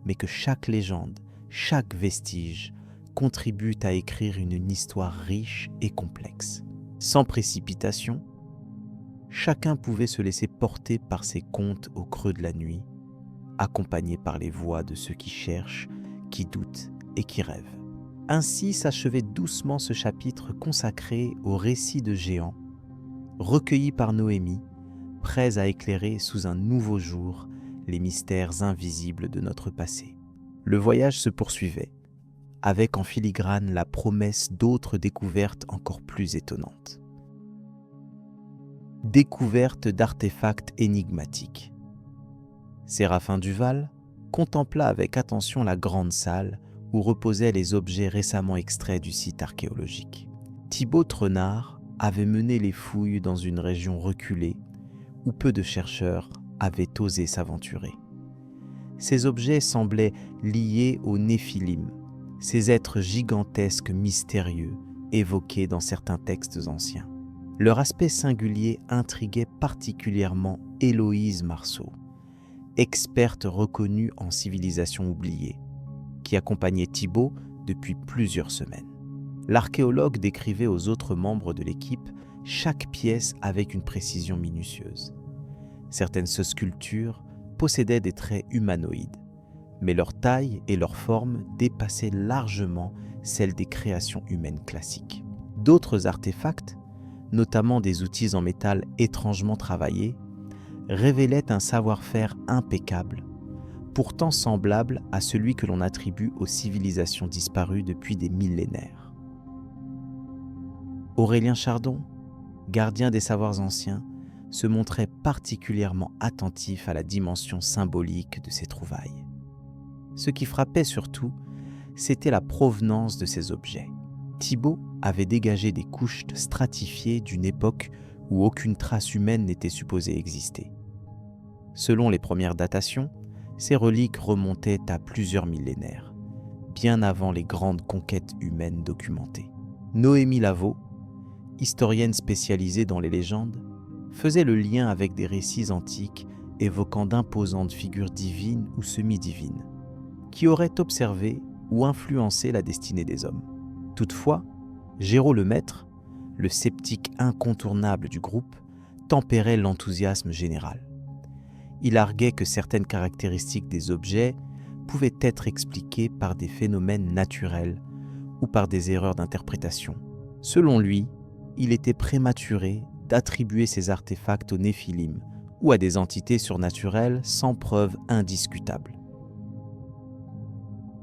mais que chaque légende, chaque vestige contribue à écrire une histoire riche et complexe. Sans précipitation, chacun pouvait se laisser porter par ses contes au creux de la nuit, accompagné par les voix de ceux qui cherchent, qui doutent et qui rêvent. Ainsi s'achevait doucement ce chapitre consacré au récit de géants, recueilli par Noémie, prêts à éclairer sous un nouveau jour les mystères invisibles de notre passé. Le voyage se poursuivait, avec en filigrane la promesse d'autres découvertes encore plus étonnantes. Découverte d'artefacts énigmatiques. Séraphin Duval contempla avec attention la grande salle où reposaient les objets récemment extraits du site archéologique. Thibaut Trenard avait mené les fouilles dans une région reculée où peu de chercheurs avaient osé s'aventurer. Ces objets semblaient liés aux Néphilim, ces êtres gigantesques mystérieux évoqués dans certains textes anciens. Leur aspect singulier intriguait particulièrement Héloïse Marceau, experte reconnue en civilisation oubliée, qui accompagnait Thibaut depuis plusieurs semaines. L'archéologue décrivait aux autres membres de l'équipe chaque pièce avec une précision minutieuse. Certaines sculptures possédaient des traits humanoïdes, mais leur taille et leur forme dépassaient largement celles des créations humaines classiques. D'autres artefacts, notamment des outils en métal étrangement travaillés, révélaient un savoir-faire impeccable, pourtant semblable à celui que l'on attribue aux civilisations disparues depuis des millénaires. Aurélien Chardon, gardien des savoirs anciens, se montrait particulièrement attentif à la dimension symbolique de ces trouvailles. Ce qui frappait surtout, c'était la provenance de ces objets. Thibaut avait dégagé des couches stratifiées d'une époque où aucune trace humaine n'était supposée exister. Selon les premières datations, ces reliques remontaient à plusieurs millénaires, bien avant les grandes conquêtes humaines documentées. Noémie Lavaux, historienne spécialisée dans les légendes, faisait le lien avec des récits antiques évoquant d'imposantes figures divines ou semi-divines, qui auraient observé ou influencé la destinée des hommes. Toutefois, Géraud Lemaître, le sceptique incontournable du groupe, tempérait l'enthousiasme général. Il arguait que certaines caractéristiques des objets pouvaient être expliquées par des phénomènes naturels ou par des erreurs d'interprétation. Selon lui, il était prématuré d'attribuer ces artefacts aux Néphilim ou à des entités surnaturelles sans preuve indiscutable.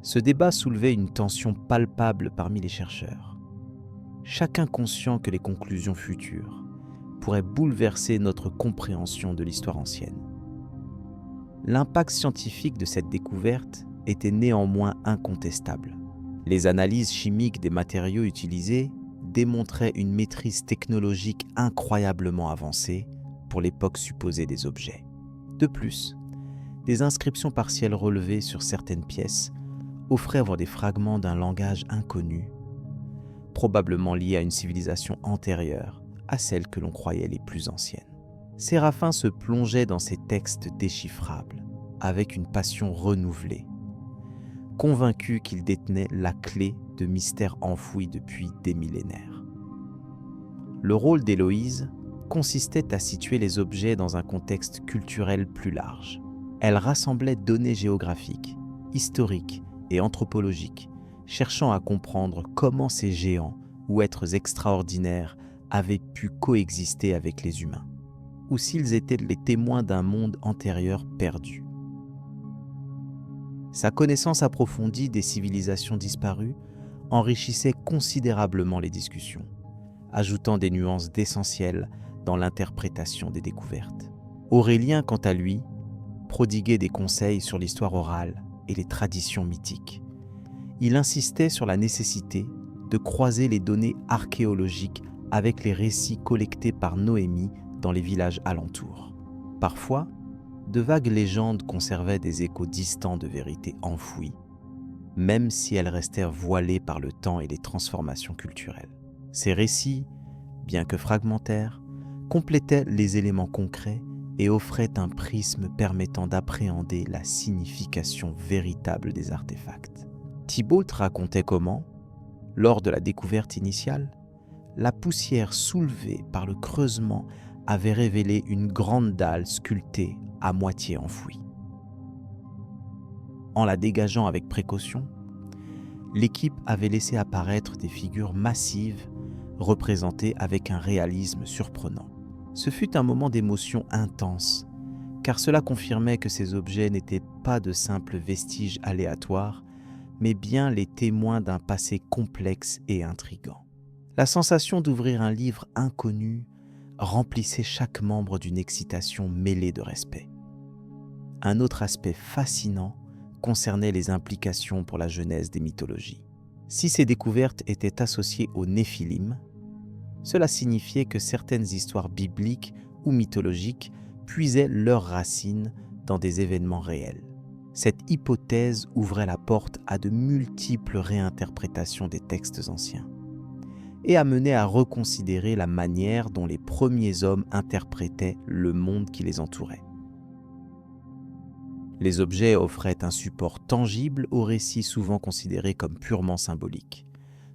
Ce débat soulevait une tension palpable parmi les chercheurs, chacun conscient que les conclusions futures pourraient bouleverser notre compréhension de l'histoire ancienne. L'impact scientifique de cette découverte était néanmoins incontestable. Les analyses chimiques des matériaux utilisés démontraient une maîtrise technologique incroyablement avancée pour l'époque supposée des objets. De plus, des inscriptions partielles relevées sur certaines pièces offraient à voir des fragments d'un langage inconnu, probablement lié à une civilisation antérieure à celle que l'on croyait les plus anciennes. Séraphin se plongeait dans ces textes déchiffrables avec une passion renouvelée, convaincu qu'il détenait la clé de mystères enfouis depuis des millénaires. Le rôle d'Héloïse consistait à situer les objets dans un contexte culturel plus large. Elle rassemblait données géographiques, historiques et anthropologiques, cherchant à comprendre comment ces géants ou êtres extraordinaires avaient pu coexister avec les humains, ou s'ils étaient les témoins d'un monde antérieur perdu. Sa connaissance approfondie des civilisations disparues enrichissait considérablement les discussions, ajoutant des nuances essentielles dans l'interprétation des découvertes. Aurélien, quant à lui, prodiguait des conseils sur l'histoire orale et les traditions mythiques. Il insistait sur la nécessité de croiser les données archéologiques avec les récits collectés par Noémie dans les villages alentours. Parfois, de vagues légendes conservaient des échos distants de vérités enfouies, même si elles restèrent voilées par le temps et les transformations culturelles. Ces récits, bien que fragmentaires, complétaient les éléments concrets et offraient un prisme permettant d'appréhender la signification véritable des artefacts. Thibault racontait comment, lors de la découverte initiale, la poussière soulevée par le creusement avait révélé une grande dalle sculptée à moitié enfouie. En la dégageant avec précaution, l'équipe avait laissé apparaître des figures massives représentées avec un réalisme surprenant. Ce fut un moment d'émotion intense, car cela confirmait que ces objets n'étaient pas de simples vestiges aléatoires, mais bien les témoins d'un passé complexe et intrigant. La sensation d'ouvrir un livre inconnu remplissait chaque membre d'une excitation mêlée de respect. Un autre aspect fascinant concernait les implications pour la genèse des mythologies. Si ces découvertes étaient associées aux Néphilim, cela signifiait que certaines histoires bibliques ou mythologiques puisaient leurs racines dans des événements réels. Cette hypothèse ouvrait la porte à de multiples réinterprétations des textes anciens et amenait à reconsidérer la manière dont les premiers hommes interprétaient le monde qui les entourait. Les objets offraient un support tangible aux récits souvent considérés comme purement symboliques.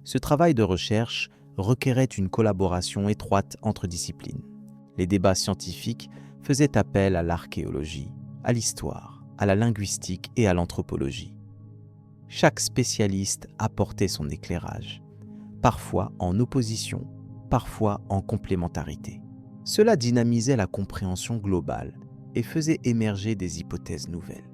Ce travail de recherche requérait une collaboration étroite entre disciplines. Les débats scientifiques faisaient appel à l'archéologie, à l'histoire, à la linguistique et à l'anthropologie. Chaque spécialiste apportait son éclairage, parfois en opposition, parfois en complémentarité. Cela dynamisait la compréhension globale et faisait émerger des hypothèses nouvelles.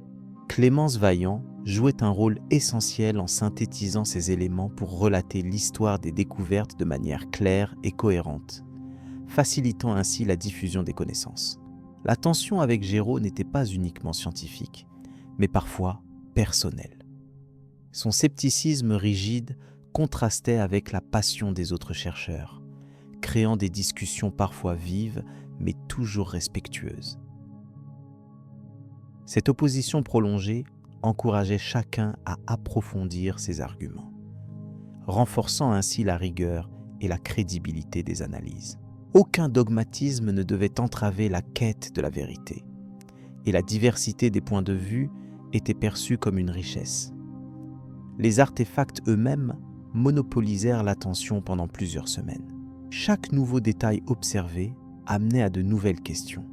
Clémence Vaillant jouait un rôle essentiel en synthétisant ces éléments pour relater l'histoire des découvertes de manière claire et cohérente, facilitant ainsi la diffusion des connaissances. La tension avec Géraud n'était pas uniquement scientifique, mais parfois personnelle. Son scepticisme rigide contrastait avec la passion des autres chercheurs, créant des discussions parfois vives, mais toujours respectueuses. Cette opposition prolongée encourageait chacun à approfondir ses arguments, renforçant ainsi la rigueur et la crédibilité des analyses. Aucun dogmatisme ne devait entraver la quête de la vérité, et la diversité des points de vue était perçue comme une richesse. Les artefacts eux-mêmes monopolisèrent l'attention pendant plusieurs semaines. Chaque nouveau détail observé amenait à de nouvelles questions.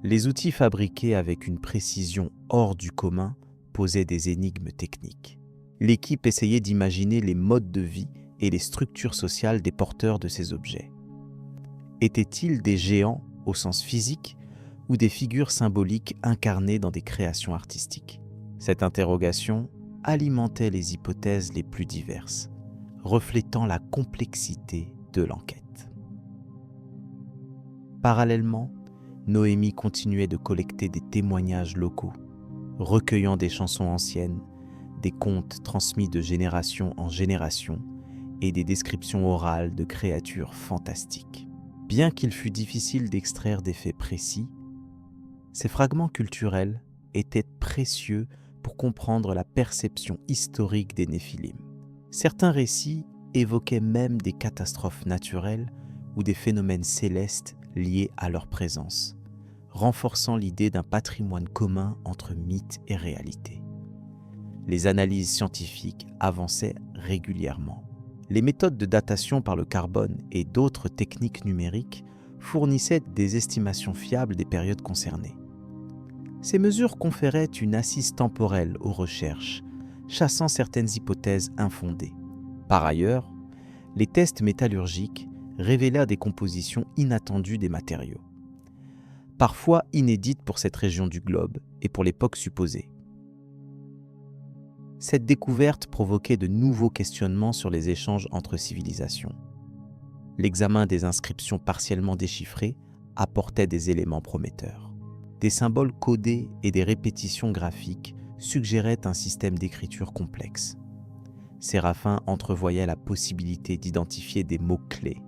Les outils fabriqués avec une précision hors du commun posaient des énigmes techniques. L'équipe essayait d'imaginer les modes de vie et les structures sociales des porteurs de ces objets. Étaient-ils des géants au sens physique ou des figures symboliques incarnées dans des créations artistiques? Cette interrogation alimentait les hypothèses les plus diverses, reflétant la complexité de l'enquête. Parallèlement, Noémie continuait de collecter des témoignages locaux, recueillant des chansons anciennes, des contes transmis de génération en génération et des descriptions orales de créatures fantastiques. Bien qu'il fût difficile d'extraire des faits précis, ces fragments culturels étaient précieux pour comprendre la perception historique des Néphilim. Certains récits évoquaient même des catastrophes naturelles ou des phénomènes célestes liés à leur présence, renforçant l'idée d'un patrimoine commun entre mythe et réalité. Les analyses scientifiques avançaient régulièrement. Les méthodes de datation par le carbone et d'autres techniques numériques fournissaient des estimations fiables des périodes concernées. Ces mesures conféraient une assise temporelle aux recherches, chassant certaines hypothèses infondées. Par ailleurs, les tests métallurgiques révélèrent des compositions inattendues des matériaux, parfois inédites pour cette région du globe et pour l'époque supposée. Cette découverte provoquait de nouveaux questionnements sur les échanges entre civilisations. L'examen des inscriptions partiellement déchiffrées apportait des éléments prometteurs. Des symboles codés et des répétitions graphiques suggéraient un système d'écriture complexe. Séraphin entrevoyait la possibilité d'identifier des mots-clés,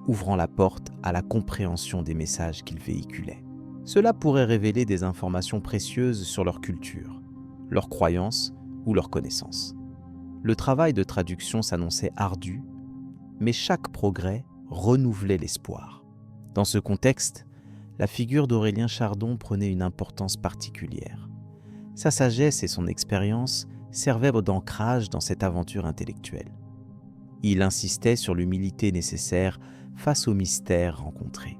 ouvrant la porte à la compréhension des messages qu'ils véhiculaient. Cela pourrait révéler des informations précieuses sur leur culture, leurs croyances ou leurs connaissances. Le travail de traduction s'annonçait ardu, mais chaque progrès renouvelait l'espoir. Dans ce contexte, la figure d'Aurélien Chardon prenait une importance particulière. Sa sagesse et son expérience servaient d'ancrage dans cette aventure intellectuelle. Il insistait sur l'humilité nécessaire face aux mystères rencontrés.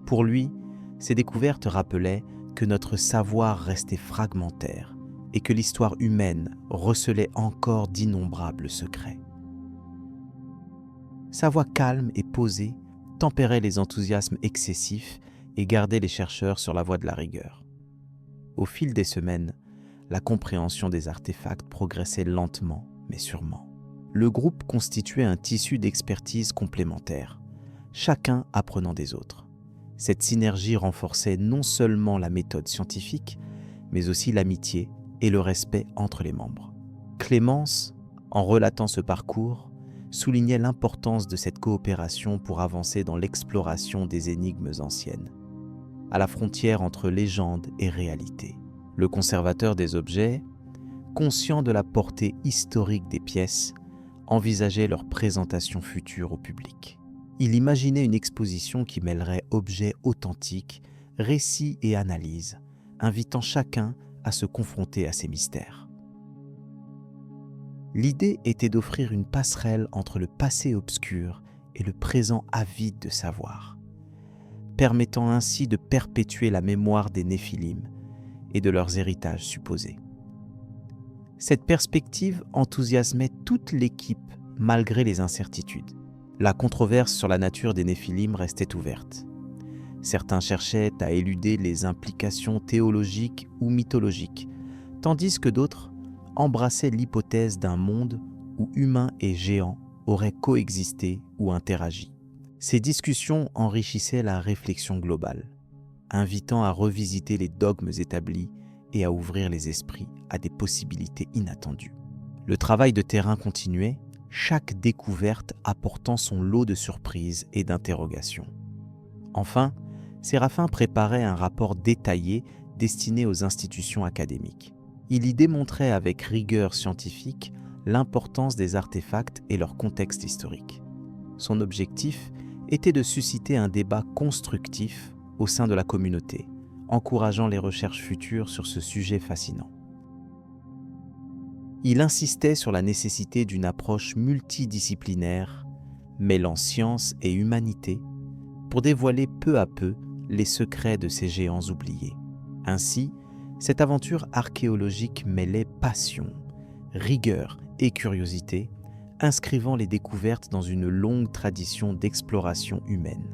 Pour lui, ces découvertes rappelaient que notre savoir restait fragmentaire et que l'histoire humaine recelait encore d'innombrables secrets. Sa voix calme et posée tempérait les enthousiasmes excessifs et gardait les chercheurs sur la voie de la rigueur. Au fil des semaines, la compréhension des artefacts progressait lentement mais sûrement. Le groupe constituait un tissu d'expertise complémentaire, chacun apprenant des autres. Cette synergie renforçait non seulement la méthode scientifique, mais aussi l'amitié et le respect entre les membres. Clémence, en relatant ce parcours, soulignait l'importance de cette coopération pour avancer dans l'exploration des énigmes anciennes, à la frontière entre légende et réalité. Le conservateur des objets, conscient de la portée historique des pièces, envisageait leur présentation future au public. Il imaginait une exposition qui mêlerait objets authentiques, récits et analyses, invitant chacun à se confronter à ces mystères. L'idée était d'offrir une passerelle entre le passé obscur et le présent avide de savoir, permettant ainsi de perpétuer la mémoire des Néphilim et de leurs héritages supposés. Cette perspective enthousiasmait toute l'équipe malgré les incertitudes. La controverse sur la nature des Néphilim restait ouverte. Certains cherchaient à éluder les implications théologiques ou mythologiques, tandis que d'autres embrassaient l'hypothèse d'un monde où humains et géants auraient coexisté ou interagi. Ces discussions enrichissaient la réflexion globale, invitant à revisiter les dogmes établis et à ouvrir les esprits à des possibilités inattendues. Le travail de terrain continuait, chaque découverte apportant son lot de surprises et d'interrogations. Enfin, Séraphin préparait un rapport détaillé destiné aux institutions académiques. Il y démontrait avec rigueur scientifique l'importance des artefacts et leur contexte historique. Son objectif était de susciter un débat constructif au sein de la communauté, encourageant les recherches futures sur ce sujet fascinant. Il insistait sur la nécessité d'une approche multidisciplinaire, mêlant science et humanité, pour dévoiler peu à peu les secrets de ces géants oubliés. Ainsi, cette aventure archéologique mêlait passion, rigueur et curiosité, inscrivant les découvertes dans une longue tradition d'exploration humaine.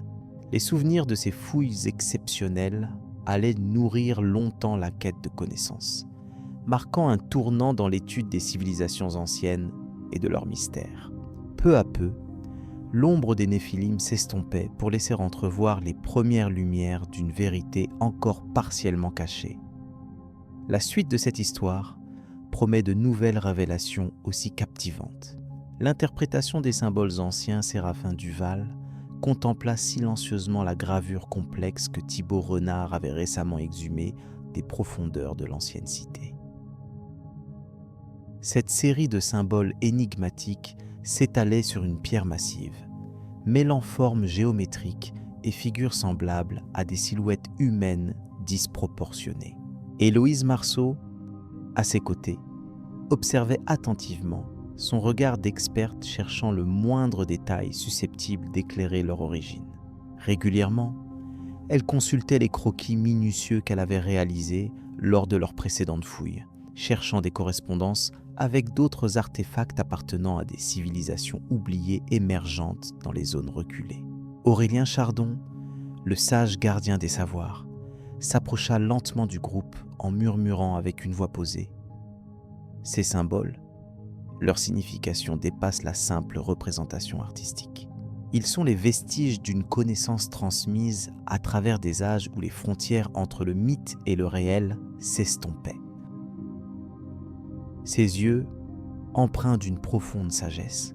Les souvenirs de ces fouilles exceptionnelles allaient nourrir longtemps la quête de connaissances, marquant un tournant dans l'étude des civilisations anciennes et de leurs mystères. Peu à peu, l'ombre des Néphilim s'estompait pour laisser entrevoir les premières lumières d'une vérité encore partiellement cachée. La suite de cette histoire promet de nouvelles révélations aussi captivantes. L'interprétation des symboles anciens Séraphin Duval contempla silencieusement la gravure complexe que Thibaut Renard avait récemment exhumée des profondeurs de l'ancienne cité. Cette série de symboles énigmatiques s'étalait sur une pierre massive, mêlant formes géométriques et figures semblables à des silhouettes humaines disproportionnées. Héloïse Marceau, à ses côtés, observait attentivement, son regard d'experte cherchant le moindre détail susceptible d'éclairer leur origine. Régulièrement, elle consultait les croquis minutieux qu'elle avait réalisés lors de leurs précédentes fouilles, cherchant des correspondances avec d'autres artefacts appartenant à des civilisations oubliées émergentes dans les zones reculées. Aurélien Chardon, le sage gardien des savoirs, s'approcha lentement du groupe en murmurant avec une voix posée. Ces symboles, leur signification dépasse la simple représentation artistique. Ils sont les vestiges d'une connaissance transmise à travers des âges où les frontières entre le mythe et le réel s'estompaient. Ses yeux, empreints d'une profonde sagesse,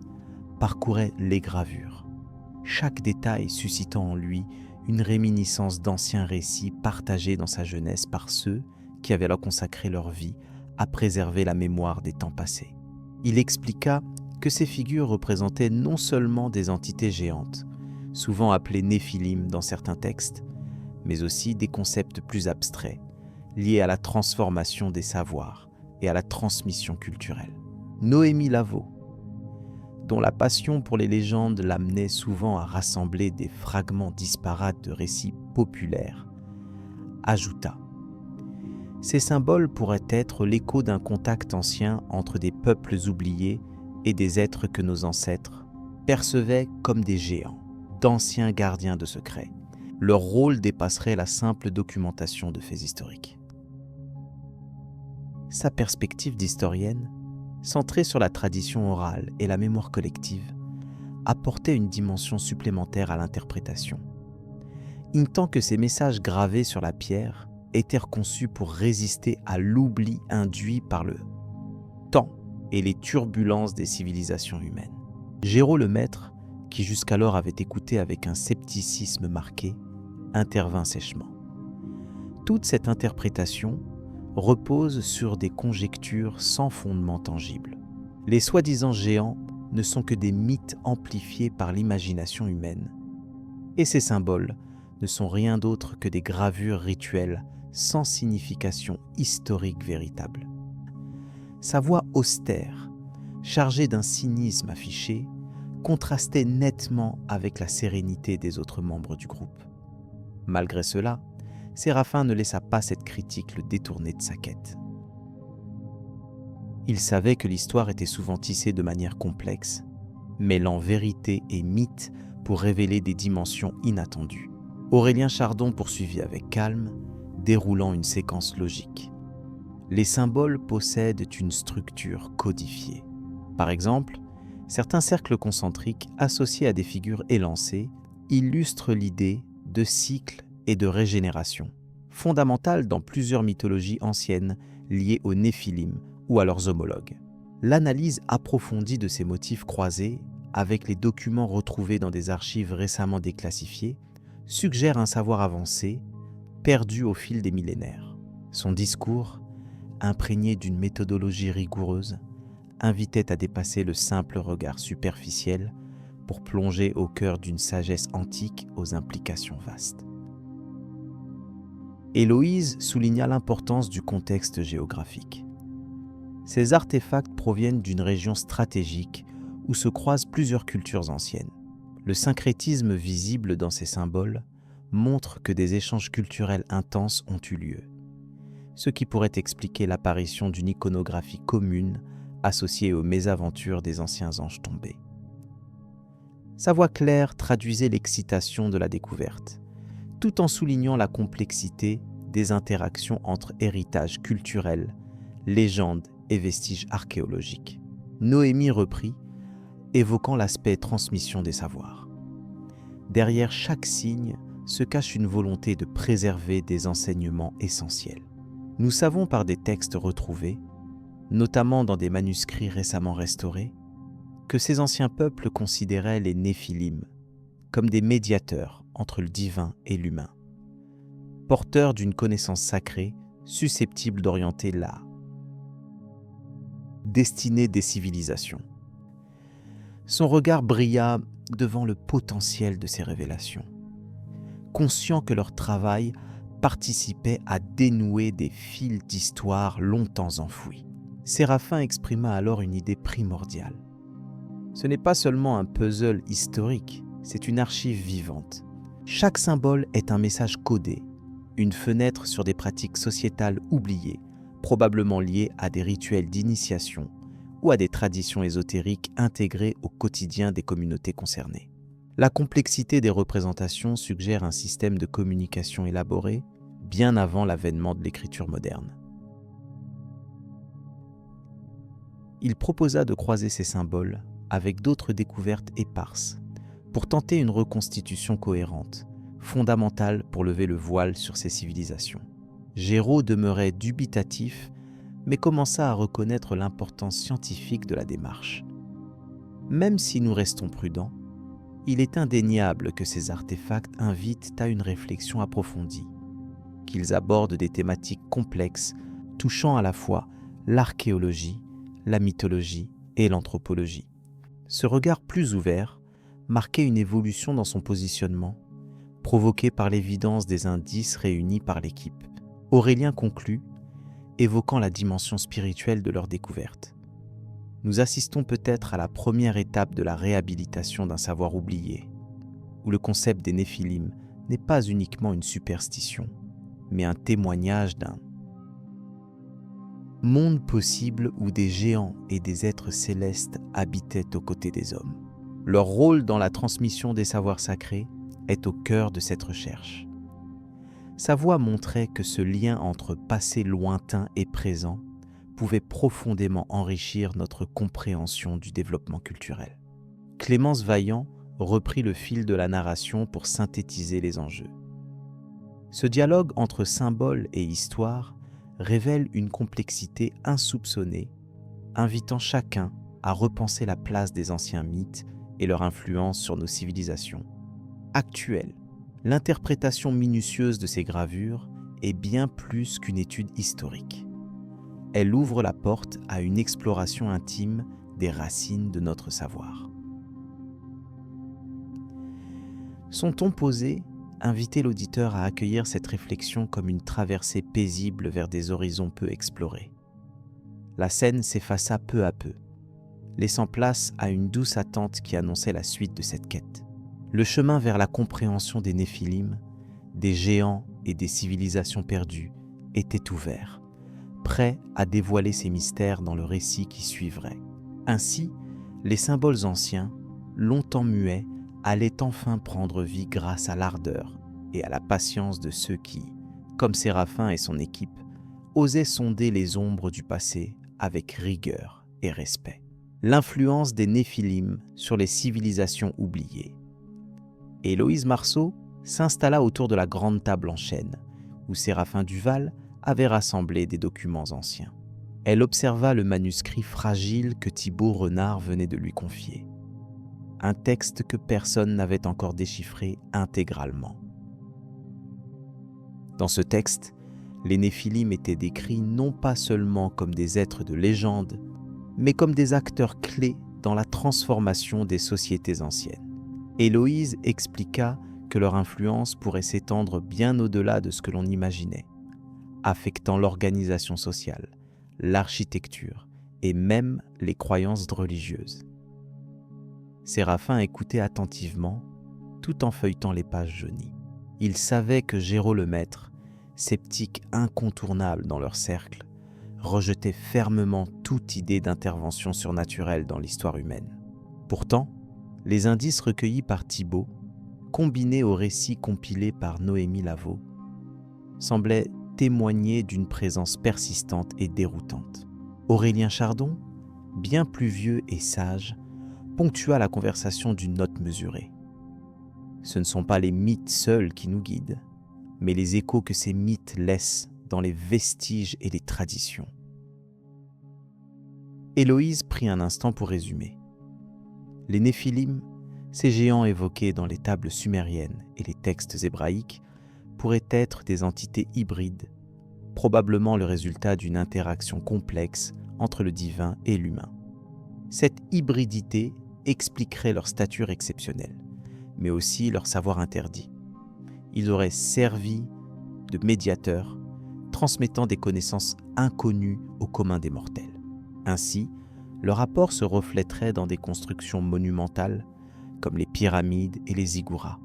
parcouraient les gravures, chaque détail suscitant en lui une réminiscence d'anciens récits partagés dans sa jeunesse par ceux qui avaient alors consacré leur vie à préserver la mémoire des temps passés. Il expliqua que ces figures représentaient non seulement des entités géantes, souvent appelées néphilim dans certains textes, mais aussi des concepts plus abstraits, liés à la transformation des savoirs et à la transmission culturelle. Noémie Laveau, dont la passion pour les légendes l'amenait souvent à rassembler des fragments disparates de récits populaires, ajouta : ces symboles pourraient être l'écho d'un contact ancien entre des peuples oubliés et des êtres que nos ancêtres percevaient comme des géants, d'anciens gardiens de secrets. Leur rôle dépasserait la simple documentation de faits historiques. Sa perspective d'historienne, centrée sur la tradition orale et la mémoire collective, apportait une dimension supplémentaire à l'interprétation. Il tant que ces messages gravés sur la pierre étaient conçus pour résister à l'oubli induit par le temps et les turbulences des civilisations humaines. Géraud Lemaître, qui jusqu'alors avait écouté avec un scepticisme marqué, intervint sèchement. Toute cette interprétation repose sur des conjectures sans fondement tangible. Les soi-disant géants ne sont que des mythes amplifiés par l'imagination humaine, et ces symboles ne sont rien d'autre que des gravures rituelles sans signification historique véritable. Sa voix austère, chargée d'un cynisme affiché, contrastait nettement avec la sérénité des autres membres du groupe. Malgré cela, Séraphin ne laissa pas cette critique le détourner de sa quête. Il savait que l'histoire était souvent tissée de manière complexe, mêlant vérité et mythe pour révéler des dimensions inattendues. Aurélien Chardon poursuivit avec calme, déroulant une séquence logique. Les symboles possèdent une structure codifiée. Par exemple, certains cercles concentriques associés à des figures élancées illustrent l'idée de cycle et de régénération, fondamentale dans plusieurs mythologies anciennes liées aux Néphilim ou à leurs homologues. L'analyse approfondie de ces motifs croisés avec les documents retrouvés dans des archives récemment déclassifiées suggère un savoir avancé, perdu au fil des millénaires. Son discours, imprégné d'une méthodologie rigoureuse, invitait à dépasser le simple regard superficiel pour plonger au cœur d'une sagesse antique aux implications vastes. Héloïse souligna l'importance du contexte géographique. Ces artefacts proviennent d'une région stratégique où se croisent plusieurs cultures anciennes. Le syncrétisme visible dans ces symboles montre que des échanges culturels intenses ont eu lieu, ce qui pourrait expliquer l'apparition d'une iconographie commune associée aux mésaventures des anciens anges tombés. Sa voix claire traduisait l'excitation de la découverte, tout en soulignant la complexité des interactions entre héritage culturel, légendes et vestiges archéologiques. Noémie reprit, évoquant l'aspect transmission des savoirs. Derrière chaque signe se cache une volonté de préserver des enseignements essentiels. Nous savons par des textes retrouvés, notamment dans des manuscrits récemment restaurés, que ces anciens peuples considéraient les Néphilim comme des médiateurs entre le divin et l'humain, porteurs d'une connaissance sacrée susceptible d'orienter la destinée des civilisations. Son regard brilla devant le potentiel de ces révélations, conscient que leur travail participait à dénouer des fils d'histoire longtemps enfouis. Séraphin exprima alors une idée primordiale. Ce n'est pas seulement un puzzle historique, c'est une archive vivante. Chaque symbole est un message codé, une fenêtre sur des pratiques sociétales oubliées, probablement liées à des rituels d'initiation ou à des traditions ésotériques intégrées au quotidien des communautés concernées. La complexité des représentations suggère un système de communication élaboré bien avant l'avènement de l'écriture moderne. Il proposa de croiser ces symboles avec d'autres découvertes éparses, pour tenter une reconstitution cohérente, fondamentale pour lever le voile sur ces civilisations. Géraud demeurait dubitatif, mais commença à reconnaître l'importance scientifique de la démarche. Même si nous restons prudents, il est indéniable que ces artefacts invitent à une réflexion approfondie, qu'ils abordent des thématiques complexes touchant à la fois l'archéologie, la mythologie et l'anthropologie. Ce regard plus ouvert marquait une évolution dans son positionnement, provoquée par l'évidence des indices réunis par l'équipe. Aurélien conclut, évoquant la dimension spirituelle de leur découverte. Nous assistons peut-être à la première étape de la réhabilitation d'un savoir oublié, où le concept des Néphilim n'est pas uniquement une superstition, mais un témoignage d'un monde possible où des géants et des êtres célestes habitaient aux côtés des hommes. Leur rôle dans la transmission des savoirs sacrés est au cœur de cette recherche. Sa voix montrait que ce lien entre passé lointain et présent pouvait profondément enrichir notre compréhension du développement culturel. Clémence Vaillant reprit le fil de la narration pour synthétiser les enjeux. Ce dialogue entre symbole et histoire révèle une complexité insoupçonnée, invitant chacun à repenser la place des anciens mythes et leur influence sur nos civilisations actuelles. L'interprétation minutieuse de ces gravures est bien plus qu'une étude historique. Elle ouvre la porte à une exploration intime des racines de notre savoir. Son ton posé invitait l'auditeur à accueillir cette réflexion comme une traversée paisible vers des horizons peu explorés. La scène s'effaça peu à peu, laissant place à une douce attente qui annonçait la suite de cette quête. Le chemin vers la compréhension des Néphilim, des géants et des civilisations perdues était ouvert, prêt à dévoiler ces mystères dans le récit qui suivrait. Ainsi, les symboles anciens, longtemps muets, allaient enfin prendre vie grâce à l'ardeur et à la patience de ceux qui, comme Séraphin et son équipe, osaient sonder les ombres du passé avec rigueur et respect. L'influence des Néphilim sur les civilisations oubliées. Héloïse Marceau s'installa autour de la grande table en chêne, où Séraphin Duval avait rassemblé des documents anciens. Elle observa le manuscrit fragile que Thibaut Renard venait de lui confier. Un texte que personne n'avait encore déchiffré intégralement. Dans ce texte, les Néphilim étaient décrits non pas seulement comme des êtres de légende, mais comme des acteurs clés dans la transformation des sociétés anciennes. Héloïse expliqua que leur influence pourrait s'étendre bien au-delà de ce que l'on imaginait, affectant l'organisation sociale, l'architecture et même les croyances religieuses. Séraphin écoutait attentivement, tout en feuilletant les pages jaunies. Il savait que Géraud Lemaître, sceptique incontournable dans leur cercle, rejetait fermement toute idée d'intervention surnaturelle dans l'histoire humaine. Pourtant, les indices recueillis par Thibaut, combinés aux récits compilés par Noémie Lavaux, semblaient témoigner d'une présence persistante et déroutante. Aurélien Chardon, bien plus vieux et sage, ponctua la conversation d'une note mesurée. Ce ne sont pas les mythes seuls qui nous guident, mais les échos que ces mythes laissent dans les vestiges et les traditions. Héloïse prit un instant pour résumer. Les Néphilim, ces géants évoqués dans les tables sumériennes et les textes hébraïques, pourraient être des entités hybrides, probablement le résultat d'une interaction complexe entre le divin et l'humain. Cette hybridité expliquerait leur stature exceptionnelle, mais aussi leur savoir interdit. Ils auraient servi de médiateurs, transmettant des connaissances inconnues au commun des mortels. Ainsi, leur apport se reflèterait dans des constructions monumentales comme les pyramides et les ziggourats,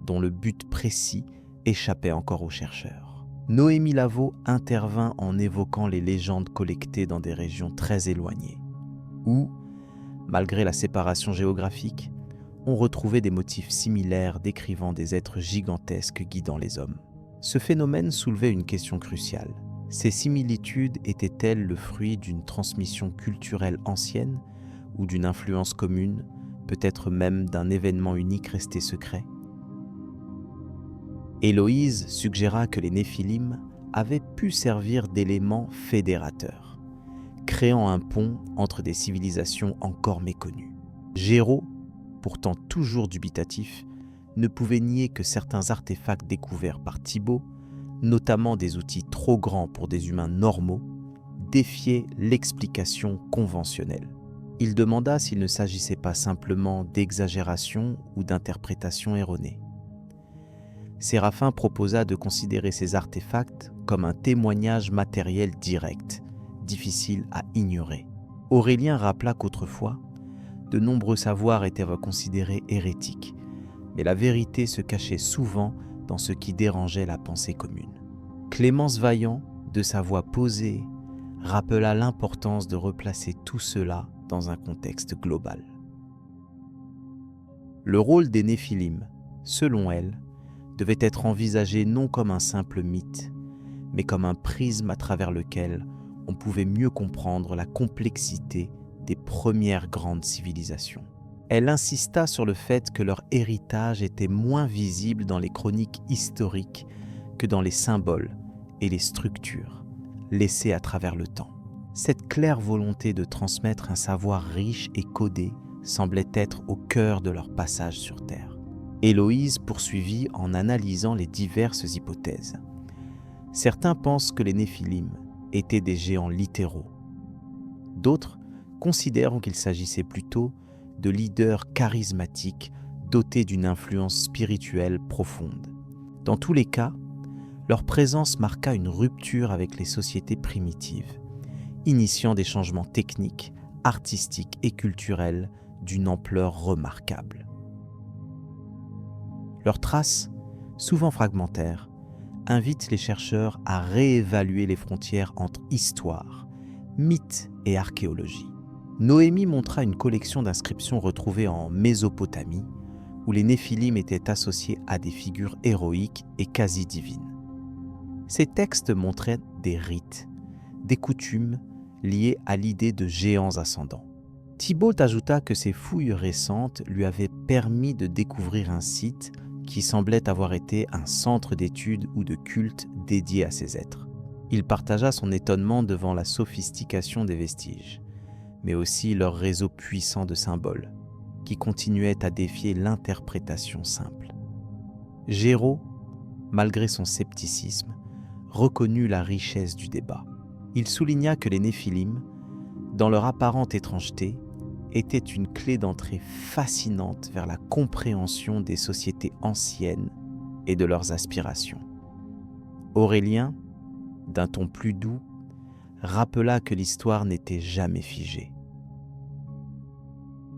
dont le but précis échappait encore aux chercheurs. Noémie Lavaux intervint en évoquant les légendes collectées dans des régions très éloignées, où, malgré la séparation géographique, on retrouvait des motifs similaires décrivant des êtres gigantesques guidant les hommes. Ce phénomène soulevait une question cruciale. Ces similitudes étaient-elles le fruit d'une transmission culturelle ancienne ou d'une influence commune peut-être même d'un événement unique resté secret. Héloïse suggéra que les Néphilim avaient pu servir d'éléments fédérateurs, créant un pont entre des civilisations encore méconnues. Géraud, pourtant toujours dubitatif, ne pouvait nier que certains artefacts découverts par Thibaut, notamment des outils trop grands pour des humains normaux, défiaient l'explication conventionnelle. Il demanda s'il ne s'agissait pas simplement d'exagération ou d'interprétation erronée. Séraphin proposa de considérer ces artefacts comme un témoignage matériel direct, difficile à ignorer. Aurélien rappela qu'autrefois, de nombreux savoirs étaient considérés hérétiques, mais la vérité se cachait souvent dans ce qui dérangeait la pensée commune. Clémence Vaillant, de sa voix posée, rappela l'importance de replacer tout cela dans un contexte global. Le rôle des Néphilim, selon elle, devait être envisagé non comme un simple mythe, mais comme un prisme à travers lequel on pouvait mieux comprendre la complexité des premières grandes civilisations. Elle insista sur le fait que leur héritage était moins visible dans les chroniques historiques que dans les symboles et les structures laissées à travers le temps. Cette claire volonté de transmettre un savoir riche et codé semblait être au cœur de leur passage sur Terre. Héloïse poursuivit en analysant les diverses hypothèses. Certains pensent que les Néphilim étaient des géants littéraux. D'autres considèrent qu'il s'agissait plutôt de leaders charismatiques dotés d'une influence spirituelle profonde. Dans tous les cas, leur présence marqua une rupture avec les sociétés primitives, initiant des changements techniques, artistiques et culturels d'une ampleur remarquable. Leurs traces, souvent fragmentaires, invitent les chercheurs à réévaluer les frontières entre histoire, mythe et archéologie. Noémie montra une collection d'inscriptions retrouvées en Mésopotamie, où les Néphilim étaient associés à des figures héroïques et quasi divines. Ces textes montraient des rites, des coutumes liées à l'idée de géants ascendants. Thibaut ajouta que ces fouilles récentes lui avaient permis de découvrir un site qui semblait avoir été un centre d'études ou de culte dédié à ces êtres. Il partagea son étonnement devant la sophistication des vestiges, mais aussi leur réseau puissant de symboles, qui continuaient à défier l'interprétation simple. Géraud, malgré son scepticisme, reconnut la richesse du débat. Il souligna que les Néphilim, dans leur apparente étrangeté, étaient une clé d'entrée fascinante vers la compréhension des sociétés anciennes et de leurs aspirations. Aurélien, d'un ton plus doux, rappela que l'histoire n'était jamais figée.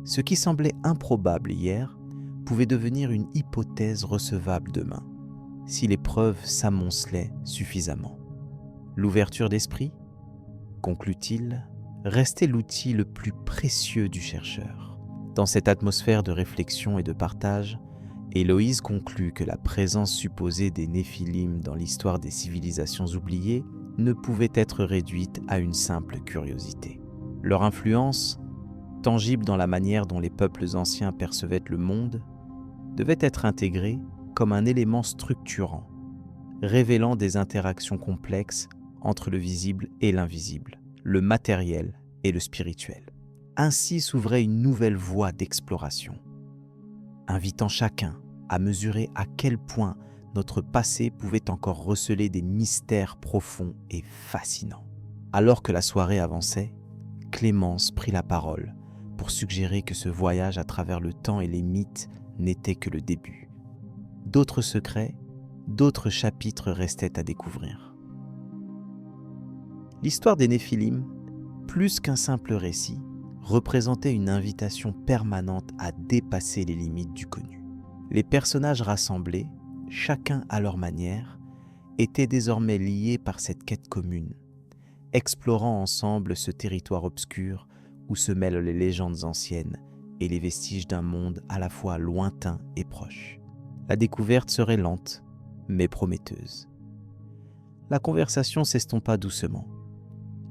Ce qui semblait improbable hier pouvait devenir une hypothèse recevable demain, si les preuves s'amoncelaient suffisamment. L'ouverture d'esprit, conclut-il, restait l'outil le plus précieux du chercheur. Dans cette atmosphère de réflexion et de partage, Héloïse conclut que la présence supposée des Néphilim dans l'histoire des civilisations oubliées ne pouvait être réduite à une simple curiosité. Leur influence, tangible dans la manière dont les peuples anciens percevaient le monde, devait être intégrée comme un élément structurant, révélant des interactions complexes entre le visible et l'invisible, le matériel et le spirituel. Ainsi s'ouvrait une nouvelle voie d'exploration, invitant chacun à mesurer à quel point notre passé pouvait encore receler des mystères profonds et fascinants. Alors que la soirée avançait, Clémence prit la parole pour suggérer que ce voyage à travers le temps et les mythes n'était que le début. D'autres secrets, d'autres chapitres restaient à découvrir. L'histoire des Néphilim, plus qu'un simple récit, représentait une invitation permanente à dépasser les limites du connu. Les personnages rassemblés, chacun à leur manière, étaient désormais liés par cette quête commune, explorant ensemble ce territoire obscur où se mêlent les légendes anciennes et les vestiges d'un monde à la fois lointain et proche. La découverte serait lente, mais prometteuse. La conversation s'estompa doucement,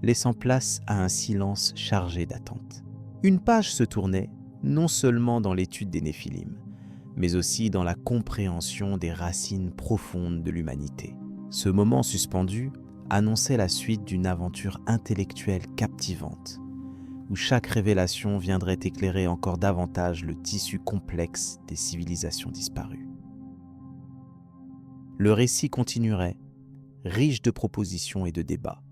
laissant place à un silence chargé d'attente. Une page se tournait, non seulement dans l'étude des Néphilim, mais aussi dans la compréhension des racines profondes de l'humanité. Ce moment suspendu annonçait la suite d'une aventure intellectuelle captivante, où chaque révélation viendrait éclairer encore davantage le tissu complexe des civilisations disparues. Le récit continuerait, riche de propositions et de débats,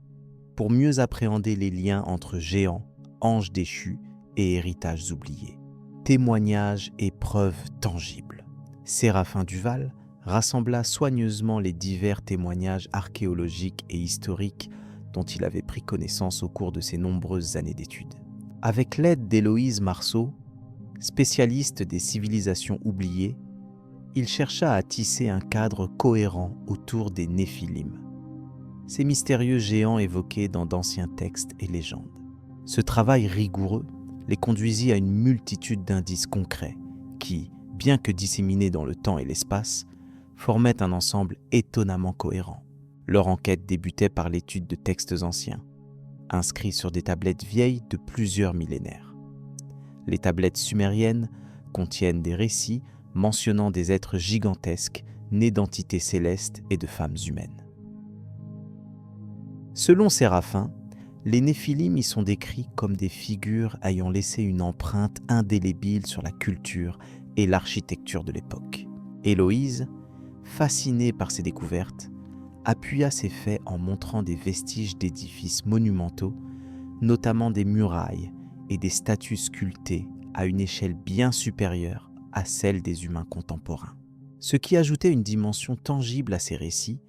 pour mieux appréhender les liens entre géants, anges déchus et héritages oubliés. Témoignages et preuves tangibles. Séraphin Duval rassembla soigneusement les divers témoignages archéologiques et historiques dont il avait pris connaissance au cours de ses nombreuses années d'études. Avec l'aide d'Héloïse Marceau, spécialiste des civilisations oubliées, il chercha à tisser un cadre cohérent autour des Néphilim, ces mystérieux géants évoqués dans d'anciens textes et légendes. Ce travail rigoureux les conduisit à une multitude d'indices concrets qui, bien que disséminés dans le temps et l'espace, formaient un ensemble étonnamment cohérent. Leur enquête débutait par l'étude de textes anciens, inscrits sur des tablettes vieilles de plusieurs millénaires. Les tablettes sumériennes contiennent des récits mentionnant des êtres gigantesques nés d'entités célestes et de femmes humaines. Selon Séraphin, les Néphilim y sont décrits comme des figures ayant laissé une empreinte indélébile sur la culture et l'architecture de l'époque. Héloïse, fascinée par ces découvertes, appuya ces faits en montrant des vestiges d'édifices monumentaux, notamment des murailles et des statues sculptées à une échelle bien supérieure à celle des humains contemporains. Ce qui ajoutait une dimension tangible à ces récits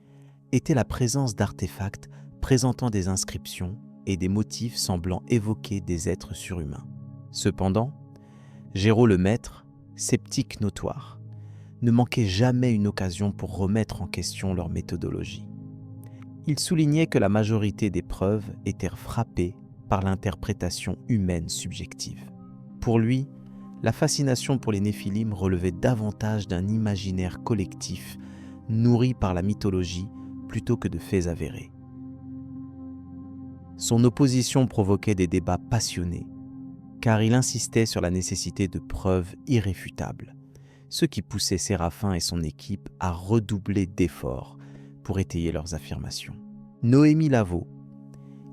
était la présence d'artefacts présentant des inscriptions et des motifs semblant évoquer des êtres surhumains. Cependant, Géraud Lemaître, sceptique notoire, ne manquait jamais une occasion pour remettre en question leur méthodologie. Il soulignait que la majorité des preuves étaient frappées par l'interprétation humaine subjective. Pour lui, la fascination pour les Néphilim relevait davantage d'un imaginaire collectif nourri par la mythologie plutôt que de faits avérés. Son opposition provoquait des débats passionnés, car il insistait sur la nécessité de preuves irréfutables, ce qui poussait Séraphin et son équipe à redoubler d'efforts pour étayer leurs affirmations. Noémie Lavaux,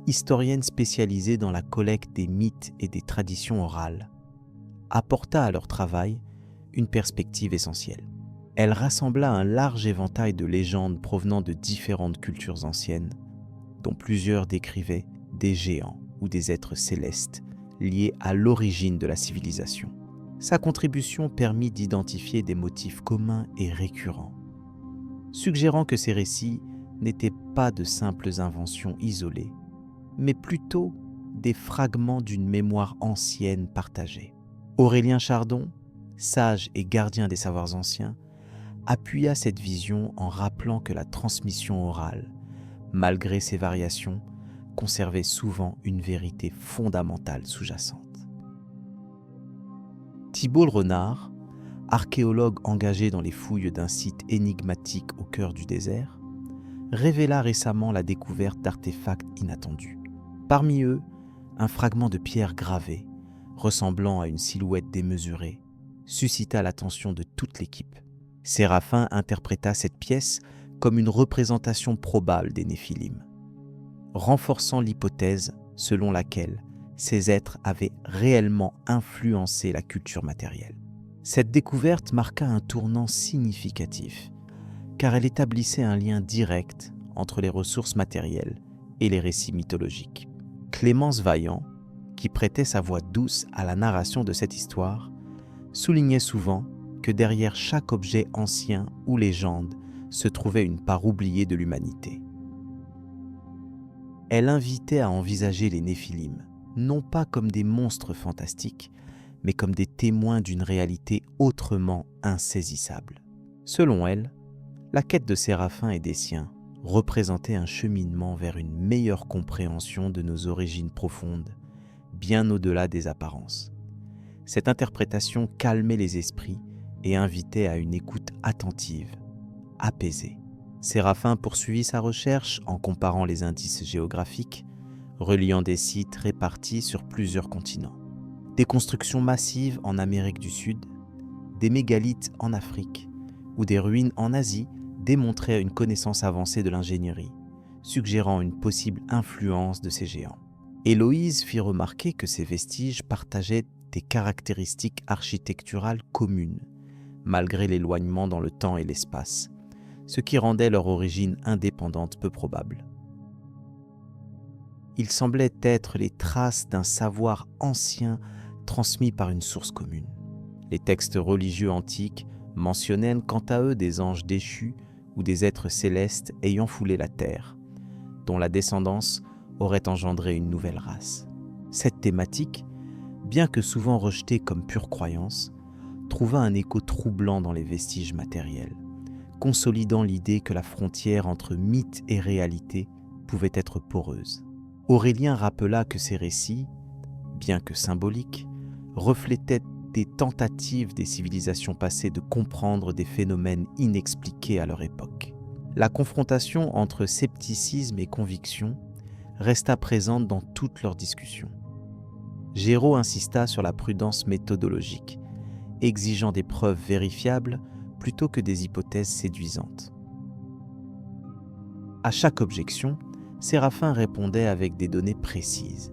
historienne spécialisée dans la collecte des mythes et des traditions orales, apporta à leur travail une perspective essentielle. Elle rassembla un large éventail de légendes provenant de différentes cultures anciennes, dont plusieurs décrivaient des géants ou des êtres célestes liés à l'origine de la civilisation. Sa contribution permit d'identifier des motifs communs et récurrents, suggérant que ces récits n'étaient pas de simples inventions isolées, mais plutôt des fragments d'une mémoire ancienne partagée. Aurélien Chardon, sage et gardien des savoirs anciens, appuya cette vision en rappelant que la transmission orale, malgré ses variations, conservait souvent une vérité fondamentale sous-jacente. Thibault le Renard, archéologue engagé dans les fouilles d'un site énigmatique au cœur du désert, révéla récemment la découverte d'artefacts inattendus. Parmi eux, un fragment de pierre gravée, ressemblant à une silhouette démesurée, suscita l'attention de toute l'équipe. Séraphin interpréta cette pièce comme une représentation probable des Néphilim, renforçant l'hypothèse selon laquelle ces êtres avaient réellement influencé la culture matérielle. Cette découverte marqua un tournant significatif, car elle établissait un lien direct entre les ressources matérielles et les récits mythologiques. Clémence Vaillant, qui prêtait sa voix douce à la narration de cette histoire, soulignait souvent que derrière chaque objet ancien ou légende se trouvait une part oubliée de l'humanité. Elle invitait à envisager les Néphilim, non pas comme des monstres fantastiques, mais comme des témoins d'une réalité autrement insaisissable. Selon elle, la quête de Séraphin et des siens représentait un cheminement vers une meilleure compréhension de nos origines profondes, bien au-delà des apparences. Cette interprétation calmait les esprits et invitait à une écoute attentive, apaisée. Séraphin poursuivit sa recherche en comparant les indices géographiques, reliant des sites répartis sur plusieurs continents. Des constructions massives en Amérique du Sud, des mégalithes en Afrique ou des ruines en Asie démontraient une connaissance avancée de l'ingénierie, suggérant une possible influence de ces géants. Héloïse fit remarquer que ces vestiges partageaient des caractéristiques architecturales communes, malgré l'éloignement dans le temps et l'espace, ce qui rendait leur origine indépendante peu probable. Ils semblaient être les traces d'un savoir ancien transmis par une source commune. Les textes religieux antiques mentionnaient quant à eux des anges déchus ou des êtres célestes ayant foulé la terre, dont la descendance aurait engendré une nouvelle race. Cette thématique, bien que souvent rejetée comme pure croyance, trouva un écho troublant dans les vestiges matériels, consolidant l'idée que la frontière entre mythe et réalité pouvait être poreuse. Aurélien rappela que ces récits, bien que symboliques, reflétaient des tentatives des civilisations passées de comprendre des phénomènes inexpliqués à leur époque. La confrontation entre scepticisme et conviction resta présente dans toutes leurs discussions. Géraud insista sur la prudence méthodologique, exigeant des preuves vérifiables plutôt que des hypothèses séduisantes. À chaque objection, Séraphin répondait avec des données précises,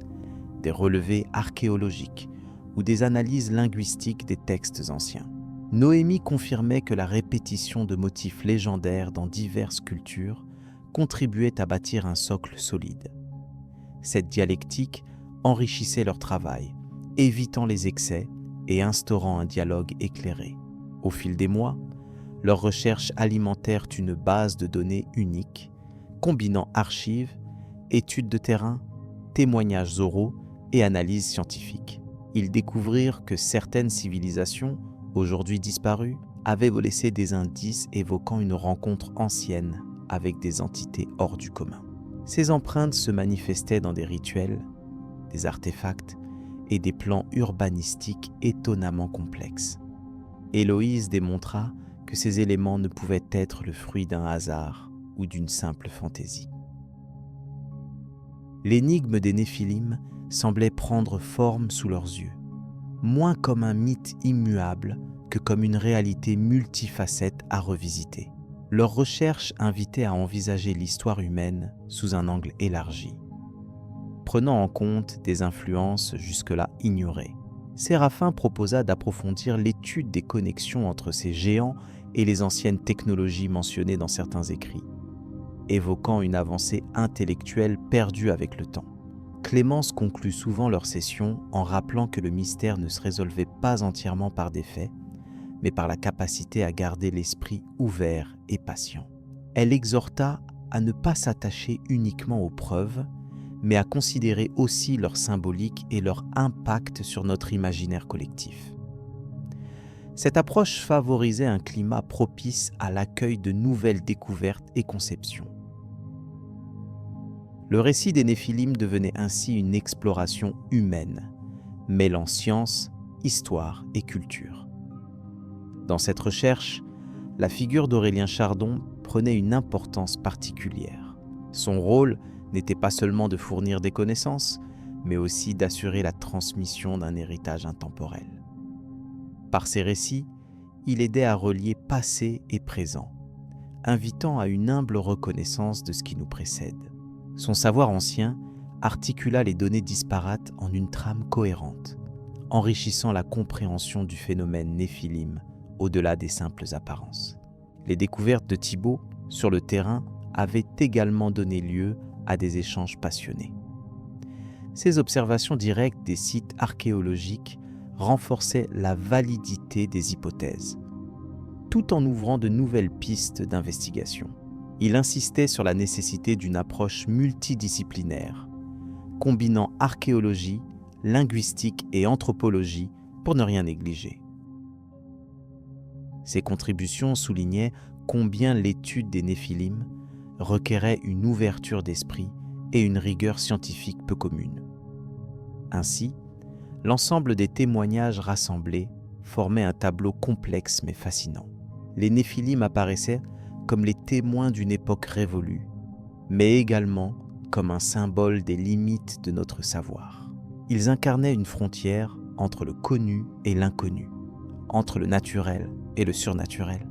des relevés archéologiques ou des analyses linguistiques des textes anciens. Noémie confirmait que la répétition de motifs légendaires dans diverses cultures contribuait à bâtir un socle solide. Cette dialectique enrichissait leur travail, évitant les excès et instaurant un dialogue éclairé. Au fil des mois, leurs recherches alimentèrent une base de données unique, combinant archives, études de terrain, témoignages oraux et analyses scientifiques. Ils découvrirent que certaines civilisations, aujourd'hui disparues, avaient laissé des indices évoquant une rencontre ancienne avec des entités hors du commun. Ces empreintes se manifestaient dans des rituels, des artefacts et des plans urbanistiques étonnamment complexes. Héloïse démontra que ces éléments ne pouvaient être le fruit d'un hasard ou d'une simple fantaisie. L'énigme des Néphilim semblait prendre forme sous leurs yeux, moins comme un mythe immuable que comme une réalité multifacette à revisiter. Leurs recherches invitaient à envisager l'histoire humaine sous un angle élargi, prenant en compte des influences jusque-là ignorées. Séraphin proposa d'approfondir l'étude des connexions entre ces géants et les anciennes technologies mentionnées dans certains écrits, évoquant une avancée intellectuelle perdue avec le temps. Clémence conclut souvent leurs sessions en rappelant que le mystère ne se résolvait pas entièrement par des faits, mais par la capacité à garder l'esprit ouvert et patient. Elle exhorta à ne pas s'attacher uniquement aux preuves, mais à considérer aussi leur symbolique et leur impact sur notre imaginaire collectif. Cette approche favorisait un climat propice à l'accueil de nouvelles découvertes et conceptions. Le récit des Néphilim devenait ainsi une exploration humaine, mêlant science, histoire et culture. Dans cette recherche, la figure d'Aurélien Chardon prenait une importance particulière. Son rôle n'était pas seulement de fournir des connaissances, mais aussi d'assurer la transmission d'un héritage intemporel. Par ses récits, il aidait à relier passé et présent, invitant à une humble reconnaissance de ce qui nous précède. Son savoir ancien articula les données disparates en une trame cohérente, enrichissant la compréhension du phénomène Néphilim au-delà des simples apparences. Les découvertes de Thibaut sur le terrain avaient également donné lieu à des échanges passionnés. Ces observations directes des sites archéologiques renforçaient la validité des hypothèses, tout en ouvrant de nouvelles pistes d'investigation. Il insistait sur la nécessité d'une approche multidisciplinaire, combinant archéologie, linguistique et anthropologie pour ne rien négliger. Ses contributions soulignaient combien l'étude des Néphilim requérait une ouverture d'esprit et une rigueur scientifique peu commune. Ainsi, l'ensemble des témoignages rassemblés formait un tableau complexe mais fascinant. Les Néphilim apparaissaient comme les témoins d'une époque révolue, mais également comme un symbole des limites de notre savoir. Ils incarnaient une frontière entre le connu et l'inconnu, entre le naturel et le surnaturel,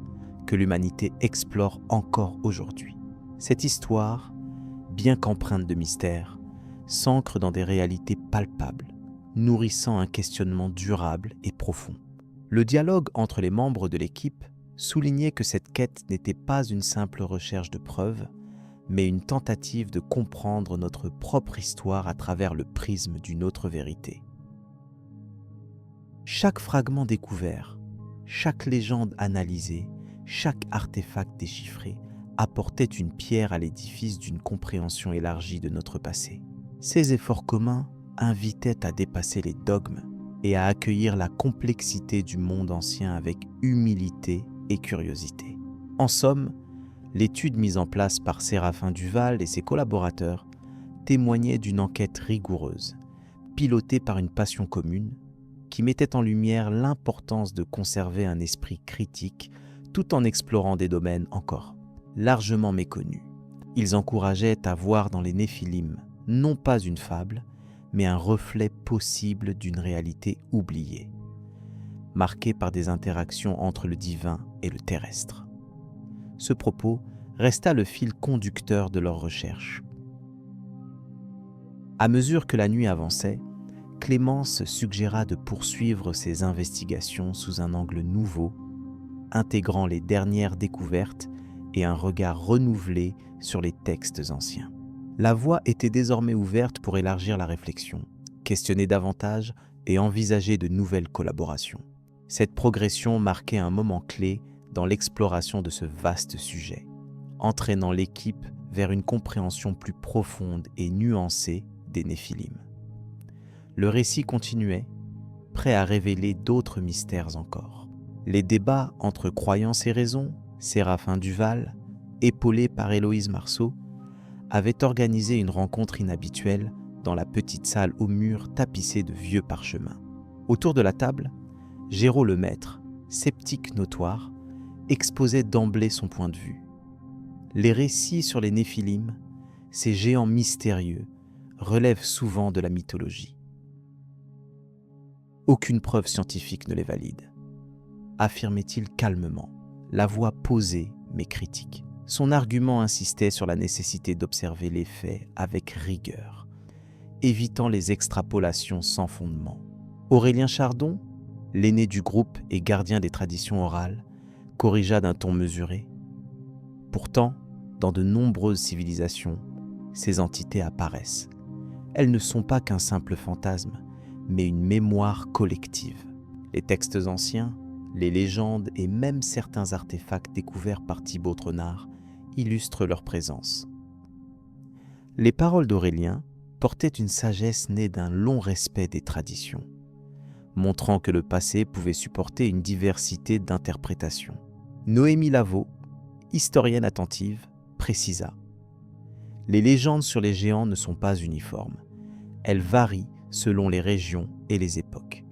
que l'humanité explore encore aujourd'hui. Cette histoire, bien qu'empreinte de mystère, s'ancre dans des réalités palpables, nourrissant un questionnement durable et profond. Le dialogue entre les membres de l'équipe soulignait que cette quête n'était pas une simple recherche de preuves, mais une tentative de comprendre notre propre histoire à travers le prisme d'une autre vérité. Chaque fragment découvert, chaque légende analysée, chaque artefact déchiffré apportait une pierre à l'édifice d'une compréhension élargie de notre passé. Ces efforts communs invitaient à dépasser les dogmes et à accueillir la complexité du monde ancien avec humilité et curiosité. En somme, l'étude mise en place par Séraphin Duval et ses collaborateurs témoignait d'une enquête rigoureuse, pilotée par une passion commune, qui mettait en lumière l'importance de conserver un esprit critique tout en explorant des domaines encore largement méconnus. Ils encourageaient à voir dans les Néphilim non pas une fable, mais un reflet possible d'une réalité oubliée, marquée par des interactions entre le divin et le terrestre. Ce propos resta le fil conducteur de leurs recherches. À mesure que la nuit avançait, Clémence suggéra de poursuivre ses investigations sous un angle nouveau, intégrant les dernières découvertes et un regard renouvelé sur les textes anciens. La voie était désormais ouverte pour élargir la réflexion, questionner davantage et envisager de nouvelles collaborations. Cette progression marquait un moment clé dans l'exploration de ce vaste sujet, entraînant l'équipe vers une compréhension plus profonde et nuancée des Néphilim. Le récit continuait, prêt à révéler d'autres mystères encore. Les débats entre croyance et raison, Séraphin Duval, épaulé par Héloïse Marceau, avaient organisé une rencontre inhabituelle dans la petite salle aux murs tapissés de vieux parchemins. Autour de la table, Géraud Lemaître, sceptique notoire, exposait d'emblée son point de vue. Les récits sur les Néphilim, ces géants mystérieux, relèvent souvent de la mythologie. Aucune preuve scientifique ne les valide, affirmait-il calmement, la voix posée mais critique. Son argument insistait sur la nécessité d'observer les faits avec rigueur, évitant les extrapolations sans fondement. Aurélien Chardon, l'aîné du groupe et gardien des traditions orales, corrigea d'un ton mesuré. Pourtant, dans de nombreuses civilisations, ces entités apparaissent. Elles ne sont pas qu'un simple fantasme, mais une mémoire collective. Les textes anciens, les légendes et même certains artefacts découverts par Thibaut Tronard illustrent leur présence. Les paroles d'Aurélien portaient une sagesse née d'un long respect des traditions, montrant que le passé pouvait supporter une diversité d'interprétations. Noémie Lavaux, historienne attentive, précisa : les légendes sur les géants ne sont pas uniformes. Elles varient selon les régions et les époques.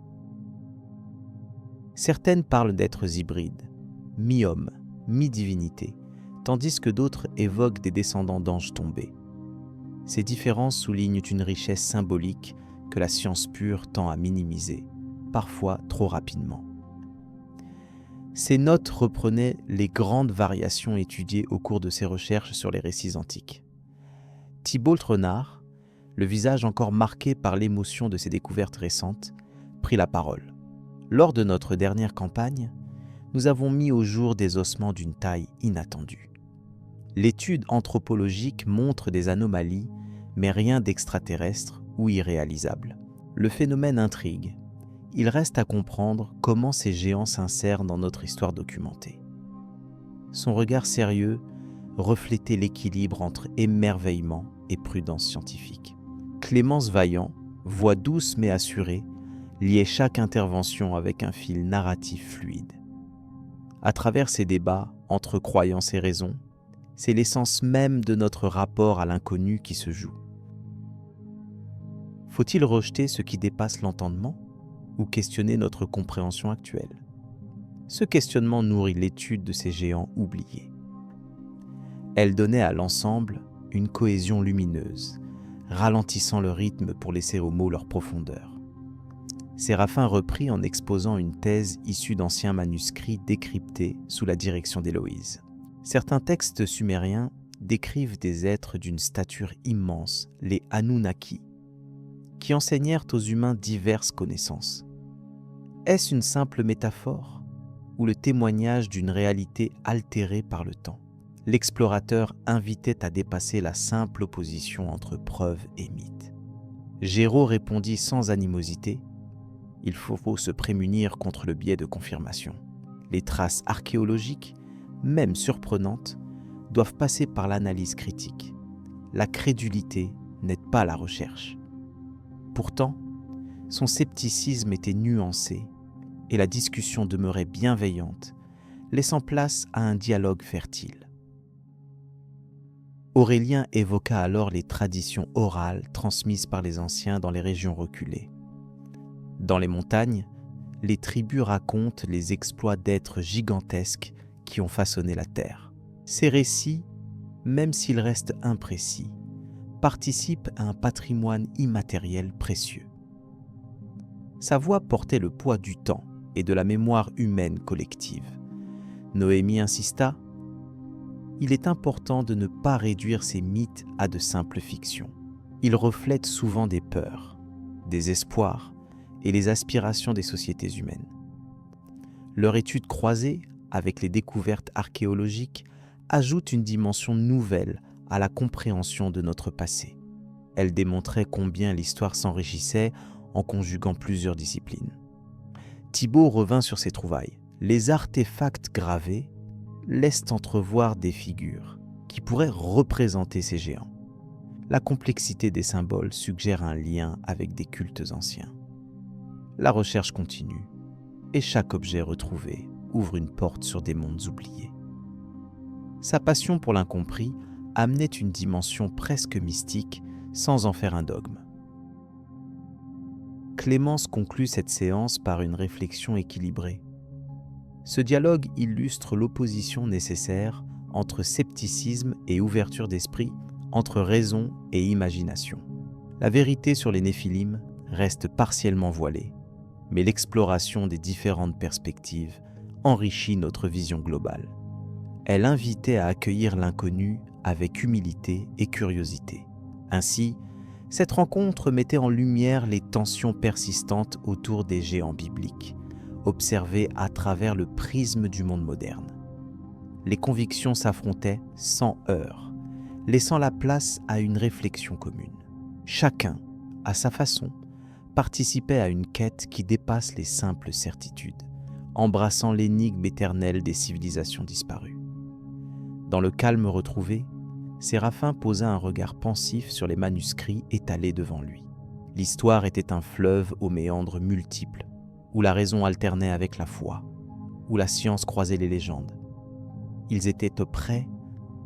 Certaines parlent d'êtres hybrides, mi-hommes, mi-divinités, tandis que d'autres évoquent des descendants d'anges tombés. Ces différences soulignent une richesse symbolique que la science pure tend à minimiser, parfois trop rapidement. Ces notes reprenaient les grandes variations étudiées au cours de ses recherches sur les récits antiques. Thibaut Tronard, le visage encore marqué par l'émotion de ses découvertes récentes, prit la parole. Lors de notre dernière campagne, nous avons mis au jour des ossements d'une taille inattendue. L'étude anthropologique montre des anomalies, mais rien d'extraterrestre ou irréalisable. Le phénomène intrigue. Il reste à comprendre comment ces géants s'insèrent dans notre histoire documentée. Son regard sérieux reflétait l'équilibre entre émerveillement et prudence scientifique. Clémence Vaillant, voix douce mais assurée, liait chaque intervention avec un fil narratif fluide. À travers ces débats entre croyance et raison, c'est l'essence même de notre rapport à l'inconnu qui se joue. Faut-il rejeter ce qui dépasse l'entendement ou questionner notre compréhension actuelle ? Ce questionnement nourrit l'étude de ces géants oubliés. Elle donnait à l'ensemble une cohésion lumineuse, ralentissant le rythme pour laisser aux mots leur profondeur. Séraphin reprit en exposant une thèse issue d'anciens manuscrits décryptés sous la direction d'Héloïse. Certains textes sumériens décrivent des êtres d'une stature immense, les Anunnaki, qui enseignèrent aux humains diverses connaissances. Est-ce une simple métaphore ou le témoignage d'une réalité altérée par le temps? L'explorateur invitait à dépasser la simple opposition entre preuve et mythe. Géraud répondit sans animosité: il faut se prémunir contre le biais de confirmation. Les traces archéologiques, même surprenantes, doivent passer par l'analyse critique. La crédulité n'aide pas la recherche. Pourtant, son scepticisme était nuancé et la discussion demeurait bienveillante, laissant place à un dialogue fertile. Aurélien évoqua alors les traditions orales transmises par les anciens dans les régions reculées. Dans les montagnes, les tribus racontent les exploits d'êtres gigantesques qui ont façonné la terre. Ces récits, même s'ils restent imprécis, participent à un patrimoine immatériel précieux. Sa voix portait le poids du temps et de la mémoire humaine collective. Noémie insista: il est important de ne pas réduire ces mythes à de simples fictions. Ils reflètent souvent des peurs, des espoirs et les aspirations des sociétés humaines. Leur étude croisée avec les découvertes archéologiques ajoute une dimension nouvelle à la compréhension de notre passé. Elle démontrait combien l'histoire s'enrichissait en conjuguant plusieurs disciplines. Thibaut revint sur ses trouvailles. Les artefacts gravés laissent entrevoir des figures qui pourraient représenter ces géants. La complexité des symboles suggère un lien avec des cultes anciens. La recherche continue et chaque objet retrouvé ouvre une porte sur des mondes oubliés. Sa passion pour l'incompris amenait une dimension presque mystique sans en faire un dogme. Clémence conclut cette séance par une réflexion équilibrée. Ce dialogue illustre l'opposition nécessaire entre scepticisme et ouverture d'esprit, entre raison et imagination. La vérité sur les Néphilim reste partiellement voilée, mais l'exploration des différentes perspectives enrichit notre vision globale. Elle invitait à accueillir l'inconnu avec humilité et curiosité. Ainsi, cette rencontre mettait en lumière les tensions persistantes autour des géants bibliques, observées à travers le prisme du monde moderne. Les convictions s'affrontaient sans heurts, laissant la place à une réflexion commune. Chacun, à sa façon, participait à une quête qui dépasse les simples certitudes, embrassant l'énigme éternelle des civilisations disparues. Dans le calme retrouvé, Séraphin posa un regard pensif sur les manuscrits étalés devant lui. L'histoire était un fleuve aux méandres multiples, où la raison alternait avec la foi, où la science croisait les légendes. Ils étaient prêts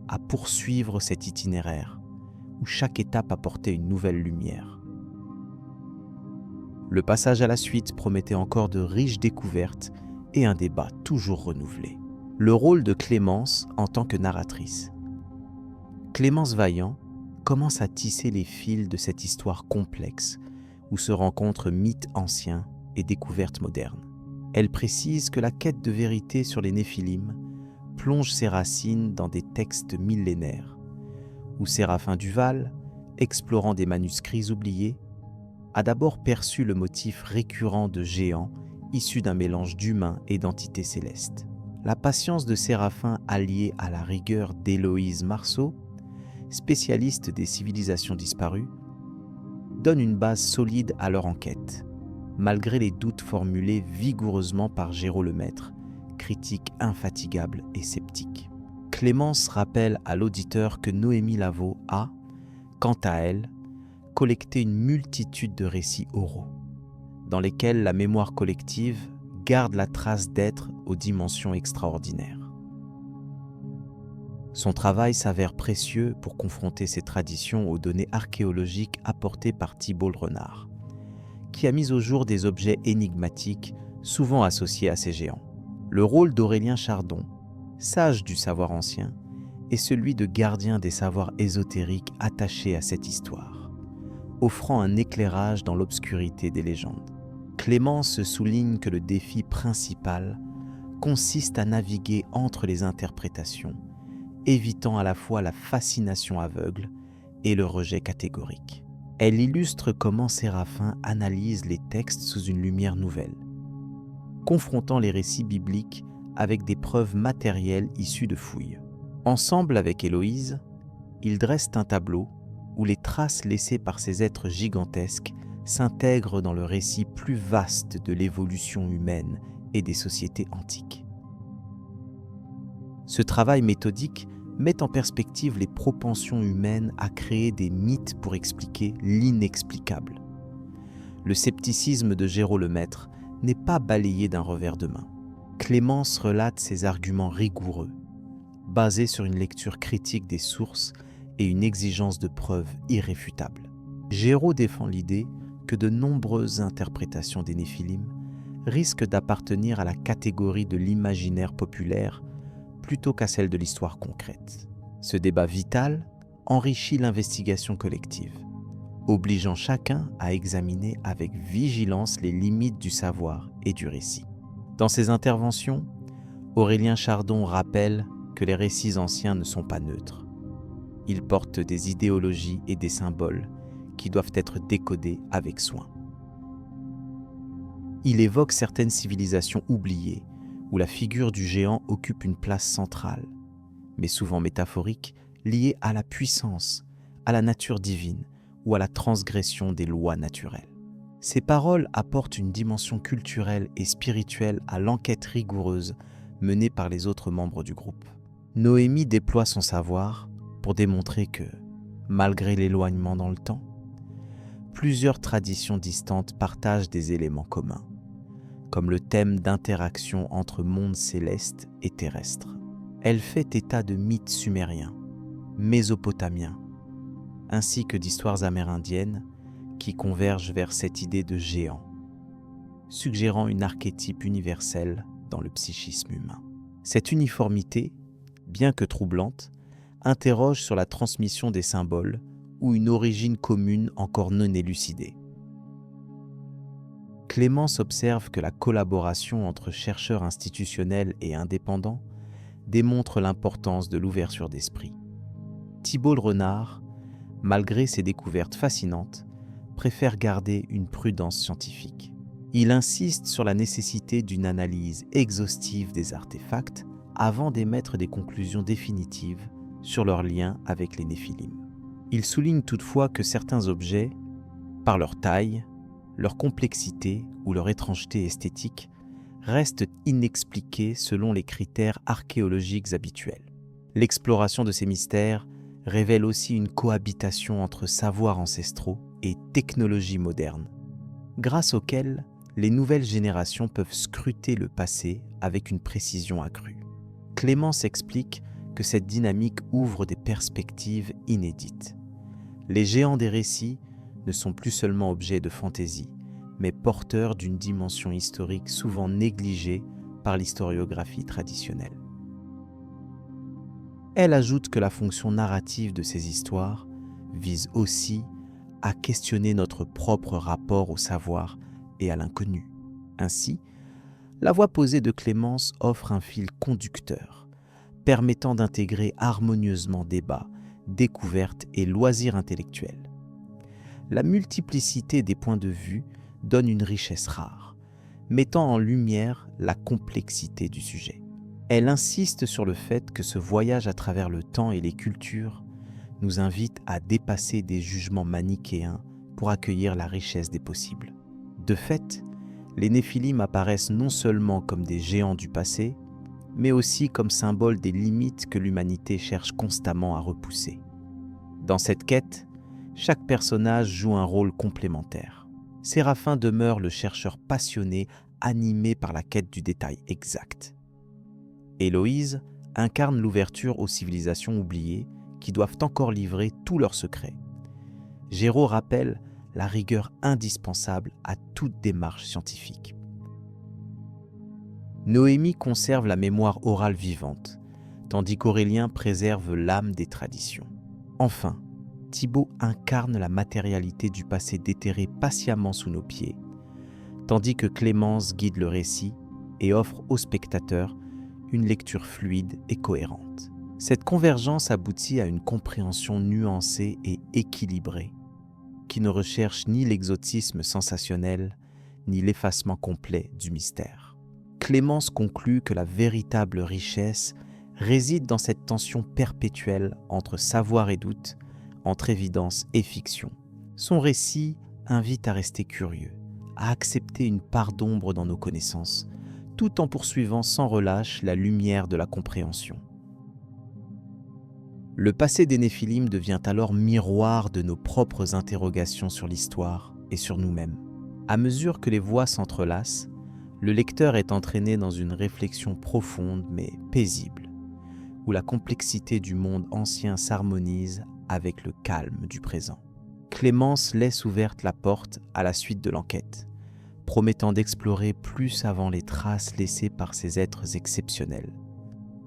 à poursuivre cet itinéraire, où chaque étape apportait une nouvelle lumière. Le passage à la suite promettait encore de riches découvertes et un débat toujours renouvelé. Le rôle de Clémence en tant que narratrice. Clémence Vaillant commence à tisser les fils de cette histoire complexe où se rencontrent mythes anciens et découvertes modernes. Elle précise que la quête de vérité sur les Néphilim plonge ses racines dans des textes millénaires, où Séraphin Duval, explorant des manuscrits oubliés, a d'abord perçu le motif récurrent de géants issus d'un mélange d'humains et d'entités célestes. La patience de Séraphin alliée à la rigueur d'Héloïse Marceau, spécialiste des civilisations disparues, donne une base solide à leur enquête, malgré les doutes formulés vigoureusement par Géraud Lemaître, critique infatigable et sceptique. Clémence rappelle à l'auditeur que Noémie Lavaux a, quant à elle, collecté une multitude de récits oraux, dans lesquels la mémoire collective garde la trace d'êtres aux dimensions extraordinaires. Son travail s'avère précieux pour confronter ces traditions aux données archéologiques apportées par Thibault le Renard, qui a mis au jour des objets énigmatiques souvent associés à ces géants. Le rôle d'Aurélien Chardon, sage du savoir ancien, est celui de gardien des savoirs ésotériques attachés à cette histoire, offrant un éclairage dans l'obscurité des légendes. Clémence souligne que le défi principal consiste à naviguer entre les interprétations, évitant à la fois la fascination aveugle et le rejet catégorique. Elle illustre comment Séraphin analyse les textes sous une lumière nouvelle, confrontant les récits bibliques avec des preuves matérielles issues de fouilles. Ensemble avec Héloïse, ils dressent un tableau où les traces laissées par ces êtres gigantesques s'intègrent dans le récit plus vaste de l'évolution humaine et des sociétés antiques. Ce travail méthodique met en perspective les propensions humaines à créer des mythes pour expliquer l'inexplicable. Le scepticisme de Géraud Lemaître n'est pas balayé d'un revers de main. Clémence relate ses arguments rigoureux, basés sur une lecture critique des sources et une exigence de preuves irréfutables. Géraud défend l'idée que de nombreuses interprétations des Néphilim risquent d'appartenir à la catégorie de l'imaginaire populaire plutôt qu'à celle de l'histoire concrète. Ce débat vital enrichit l'investigation collective, obligeant chacun à examiner avec vigilance les limites du savoir et du récit. Dans ses interventions, Aurélien Chardon rappelle que les récits anciens ne sont pas neutres. Ils portent des idéologies et des symboles qui doivent être décodés avec soin. Il évoque certaines civilisations oubliées où la figure du géant occupe une place centrale, mais souvent métaphorique, liée à la puissance, à la nature divine ou à la transgression des lois naturelles. Ces paroles apportent une dimension culturelle et spirituelle à l'enquête rigoureuse menée par les autres membres du groupe. Noémie déploie son savoir pour démontrer que, malgré l'éloignement dans le temps, plusieurs traditions distantes partagent des éléments communs, comme le thème d'interaction entre mondes célestes et terrestres. Elle fait état de mythes sumériens, mésopotamiens, ainsi que d'histoires amérindiennes qui convergent vers cette idée de géant, suggérant une archétype universelle dans le psychisme humain. Cette uniformité, bien que troublante, interroge sur la transmission des symboles ou une origine commune encore non élucidée. Clémence observe que la collaboration entre chercheurs institutionnels et indépendants démontre l'importance de l'ouverture d'esprit. Thibault le Renard, malgré ses découvertes fascinantes, préfère garder une prudence scientifique. Il insiste sur la nécessité d'une analyse exhaustive des artefacts avant d'émettre des conclusions définitives sur leur lien avec les Néphilim. Il souligne toutefois que certains objets, par leur taille, leur complexité ou leur étrangeté esthétique, restent inexpliqués selon les critères archéologiques habituels. L'exploration de ces mystères révèle aussi une cohabitation entre savoirs ancestraux et technologies modernes, grâce auxquelles les nouvelles générations peuvent scruter le passé avec une précision accrue. Clémence explique que cette dynamique ouvre des perspectives inédites. Les géants des récits ne sont plus seulement objets de fantaisie, mais porteurs d'une dimension historique souvent négligée par l'historiographie traditionnelle. Elle ajoute que la fonction narrative de ces histoires vise aussi à questionner notre propre rapport au savoir et à l'inconnu. Ainsi, la voix posée de Clémence offre un fil conducteur, permettant d'intégrer harmonieusement débats, découvertes et loisirs intellectuels. La multiplicité des points de vue donne une richesse rare, mettant en lumière la complexité du sujet. Elle insiste sur le fait que ce voyage à travers le temps et les cultures nous invite à dépasser des jugements manichéens pour accueillir la richesse des possibles. De fait, les Néphilim apparaissent non seulement comme des géants du passé, mais aussi comme symboles des limites que l'humanité cherche constamment à repousser. Dans cette quête, chaque personnage joue un rôle complémentaire. Séraphin demeure le chercheur passionné, animé par la quête du détail exact. Héloïse incarne l'ouverture aux civilisations oubliées qui doivent encore livrer tous leurs secrets. Géraud rappelle la rigueur indispensable à toute démarche scientifique. Noémie conserve la mémoire orale vivante, tandis qu'Aurélien préserve l'âme des traditions. Enfin, Thibault incarne la matérialité du passé déterré patiemment sous nos pieds, tandis que Clémence guide le récit et offre au spectateur une lecture fluide et cohérente. Cette convergence aboutit à une compréhension nuancée et équilibrée, qui ne recherche ni l'exotisme sensationnel, ni l'effacement complet du mystère. Clémence conclut que la véritable richesse réside dans cette tension perpétuelle entre savoir et doute, entre évidence et fiction. Son récit invite à rester curieux, à accepter une part d'ombre dans nos connaissances, tout en poursuivant sans relâche la lumière de la compréhension. Le passé des Néphilim devient alors miroir de nos propres interrogations sur l'histoire et sur nous-mêmes. À mesure que les voix s'entrelacent, le lecteur est entraîné dans une réflexion profonde mais paisible, où la complexité du monde ancien s'harmonise avec le calme du présent. Clémence laisse ouverte la porte à la suite de l'enquête, promettant d'explorer plus avant les traces laissées par ces êtres exceptionnels,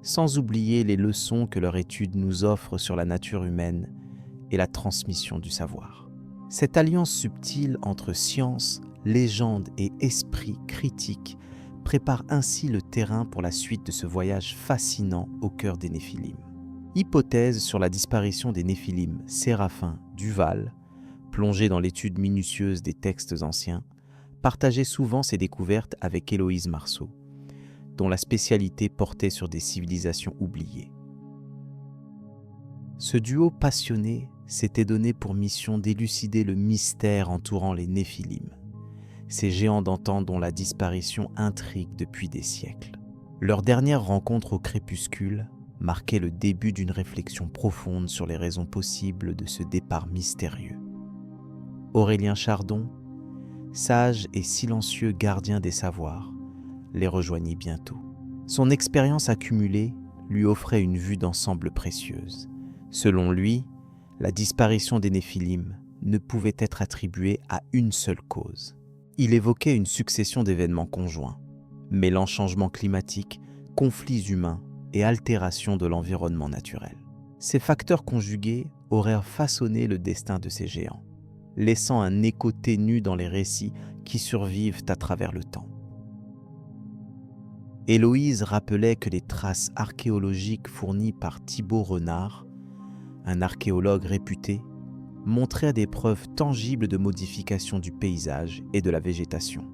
sans oublier les leçons que leur étude nous offre sur la nature humaine et la transmission du savoir. Cette alliance subtile entre science, légende et esprit critique prépare ainsi le terrain pour la suite de ce voyage fascinant au cœur des Néphilim. Hypothèse sur la disparition des Néphilim, Séraphin Duval, plongé dans l'étude minutieuse des textes anciens, partageait souvent ses découvertes avec Héloïse Marceau, dont la spécialité portait sur des civilisations oubliées. Ce duo passionné s'était donné pour mission d'élucider le mystère entourant les Néphilim, ces géants d'antan dont la disparition intrigue depuis des siècles. Leur dernière rencontre au crépuscule marquait le début d'une réflexion profonde sur les raisons possibles de ce départ mystérieux. Aurélien Chardon, sage et silencieux gardien des savoirs, les rejoignit bientôt. Son expérience accumulée lui offrait une vue d'ensemble précieuse. Selon lui, la disparition des Néphilim ne pouvait être attribuée à une seule cause. Il évoquait une succession d'événements conjoints, mêlant changement climatique, conflits humains et altération de l'environnement naturel. Ces facteurs conjugués auraient façonné le destin de ces géants, laissant un écho ténu dans les récits qui survivent à travers le temps. Héloïse rappelait que les traces archéologiques fournies par Thibaut Renard, un archéologue réputé, montraient des preuves tangibles de modification du paysage et de la végétation.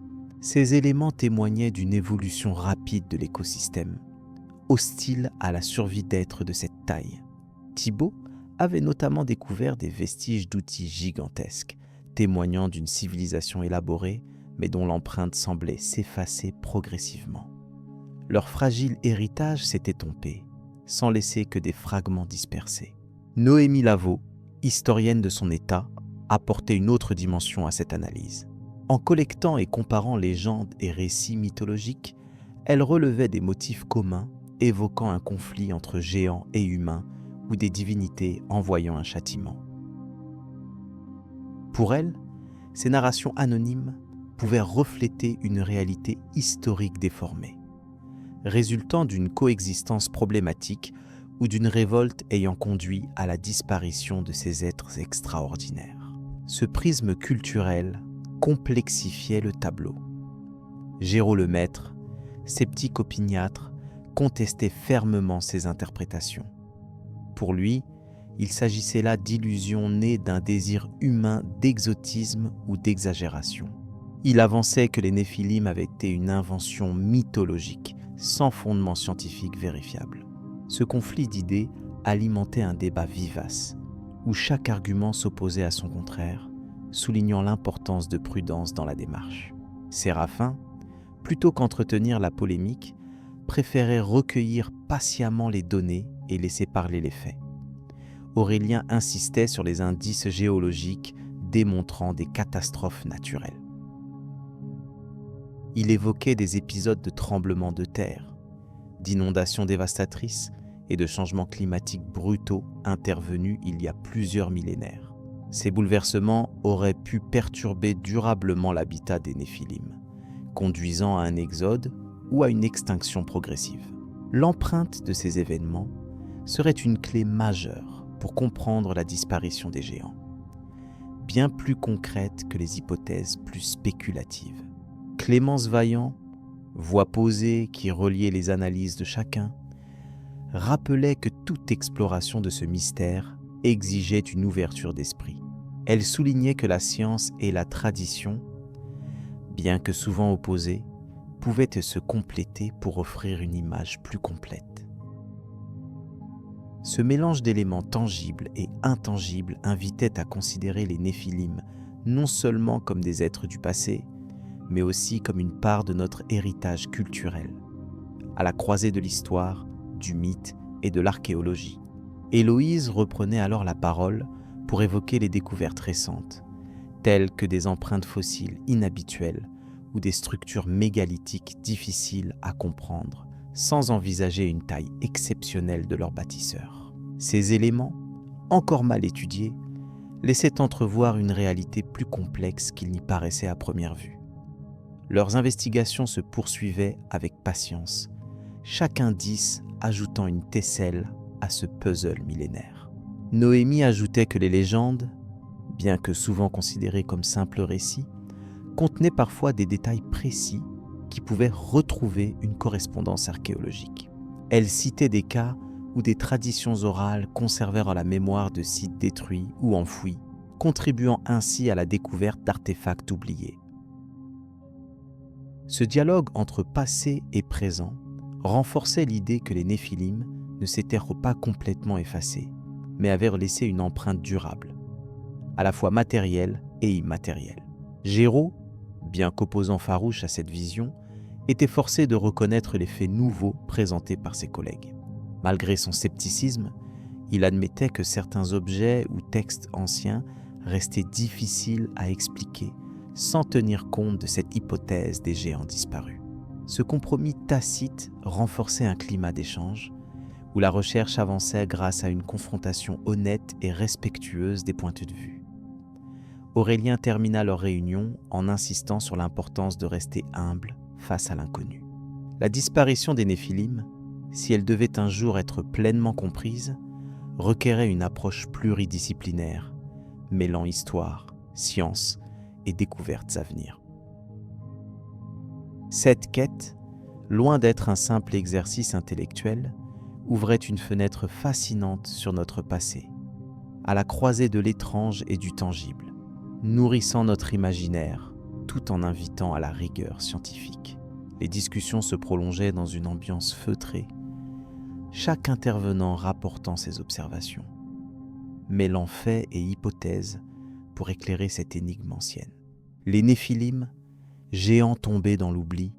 Ces éléments témoignaient d'une évolution rapide de l'écosystème, hostile à la survie d'êtres de cette taille. Thibaut avait notamment découvert des vestiges d'outils gigantesques, témoignant d'une civilisation élaborée, mais dont l'empreinte semblait s'effacer progressivement. Leur fragile héritage s'était tompé, sans laisser que des fragments dispersés. Noémie Lavaux, historienne de son état, apportait une autre dimension à cette analyse. En collectant et comparant légendes et récits mythologiques, elle relevait des motifs communs, évoquant un conflit entre géants et humains ou des divinités envoyant un châtiment. Pour elle, ces narrations anonymes pouvaient refléter une réalité historique déformée, résultant d'une coexistence problématique ou d'une révolte ayant conduit à la disparition de ces êtres extraordinaires. Ce prisme culturel complexifiait le tableau. Géraud Lemaître, sceptique opiniâtre, contestait fermement ces interprétations. Pour lui, il s'agissait là d'illusions nées d'un désir humain d'exotisme ou d'exagération. Il avançait que les Néphilim avaient été une invention mythologique, sans fondement scientifique vérifiable. Ce conflit d'idées alimentait un débat vivace, où chaque argument s'opposait à son contraire, soulignant l'importance de prudence dans la démarche. Séraphin, plutôt qu'entretenir la polémique, préférait recueillir patiemment les données et laisser parler les faits. Aurélien insistait sur les indices géologiques démontrant des catastrophes naturelles. Il évoquait des épisodes de tremblements de terre, d'inondations dévastatrices et de changements climatiques brutaux intervenus il y a plusieurs millénaires. Ces bouleversements auraient pu perturber durablement l'habitat des Néphilim, conduisant à un exode ou à une extinction progressive. L'empreinte de ces événements serait une clé majeure pour comprendre la disparition des géants, bien plus concrète que les hypothèses plus spéculatives. Clémence Vaillant, voix posée qui reliait les analyses de chacun, rappelait que toute exploration de ce mystère exigeait une ouverture d'esprit. Elle soulignait que la science et la tradition, bien que souvent opposées, pouvaient se compléter pour offrir une image plus complète. Ce mélange d'éléments tangibles et intangibles invitait à considérer les Néphilim non seulement comme des êtres du passé, mais aussi comme une part de notre héritage culturel, à la croisée de l'histoire, du mythe et de l'archéologie. Héloïse reprenait alors la parole pour évoquer les découvertes récentes, telles que des empreintes fossiles inhabituelles ou des structures mégalithiques difficiles à comprendre, sans envisager une taille exceptionnelle de leurs bâtisseurs. Ces éléments, encore mal étudiés, laissaient entrevoir une réalité plus complexe qu'il n'y paraissait à première vue. Leurs investigations se poursuivaient avec patience, chaque indice ajoutant une tesselle à ce puzzle millénaire. Noémie ajoutait que les légendes, bien que souvent considérées comme simples récits, contenaient parfois des détails précis qui pouvaient retrouver une correspondance archéologique. Elle citait des cas où des traditions orales conservèrent la mémoire de sites détruits ou enfouis, contribuant ainsi à la découverte d'artefacts oubliés. Ce dialogue entre passé et présent renforçait l'idée que les Néphilim ne s'étaient pas complètement effacés, mais avaient laissé une empreinte durable, à la fois matérielle et immatérielle. Géraud, bien qu'opposant farouche à cette vision, était forcé de reconnaître les faits nouveaux présentés par ses collègues. Malgré son scepticisme, il admettait que certains objets ou textes anciens restaient difficiles à expliquer sans tenir compte de cette hypothèse des géants disparus. Ce compromis tacite renforçait un climat d'échange où la recherche avançait grâce à une confrontation honnête et respectueuse des points de vue. Aurélien termina leur réunion en insistant sur l'importance de rester humble face à l'inconnu. La disparition des Néphilim, si elle devait un jour être pleinement comprise, requérait une approche pluridisciplinaire, mêlant histoire, science et découvertes à venir. Cette quête, loin d'être un simple exercice intellectuel, ouvrait une fenêtre fascinante sur notre passé, à la croisée de l'étrange et du tangible, nourrissant notre imaginaire tout en invitant à la rigueur scientifique. Les discussions se prolongeaient dans une ambiance feutrée, chaque intervenant rapportant ses observations, mêlant faits et hypothèses pour éclairer cette énigme ancienne. Les Néphilim, géants tombés dans l'oubli,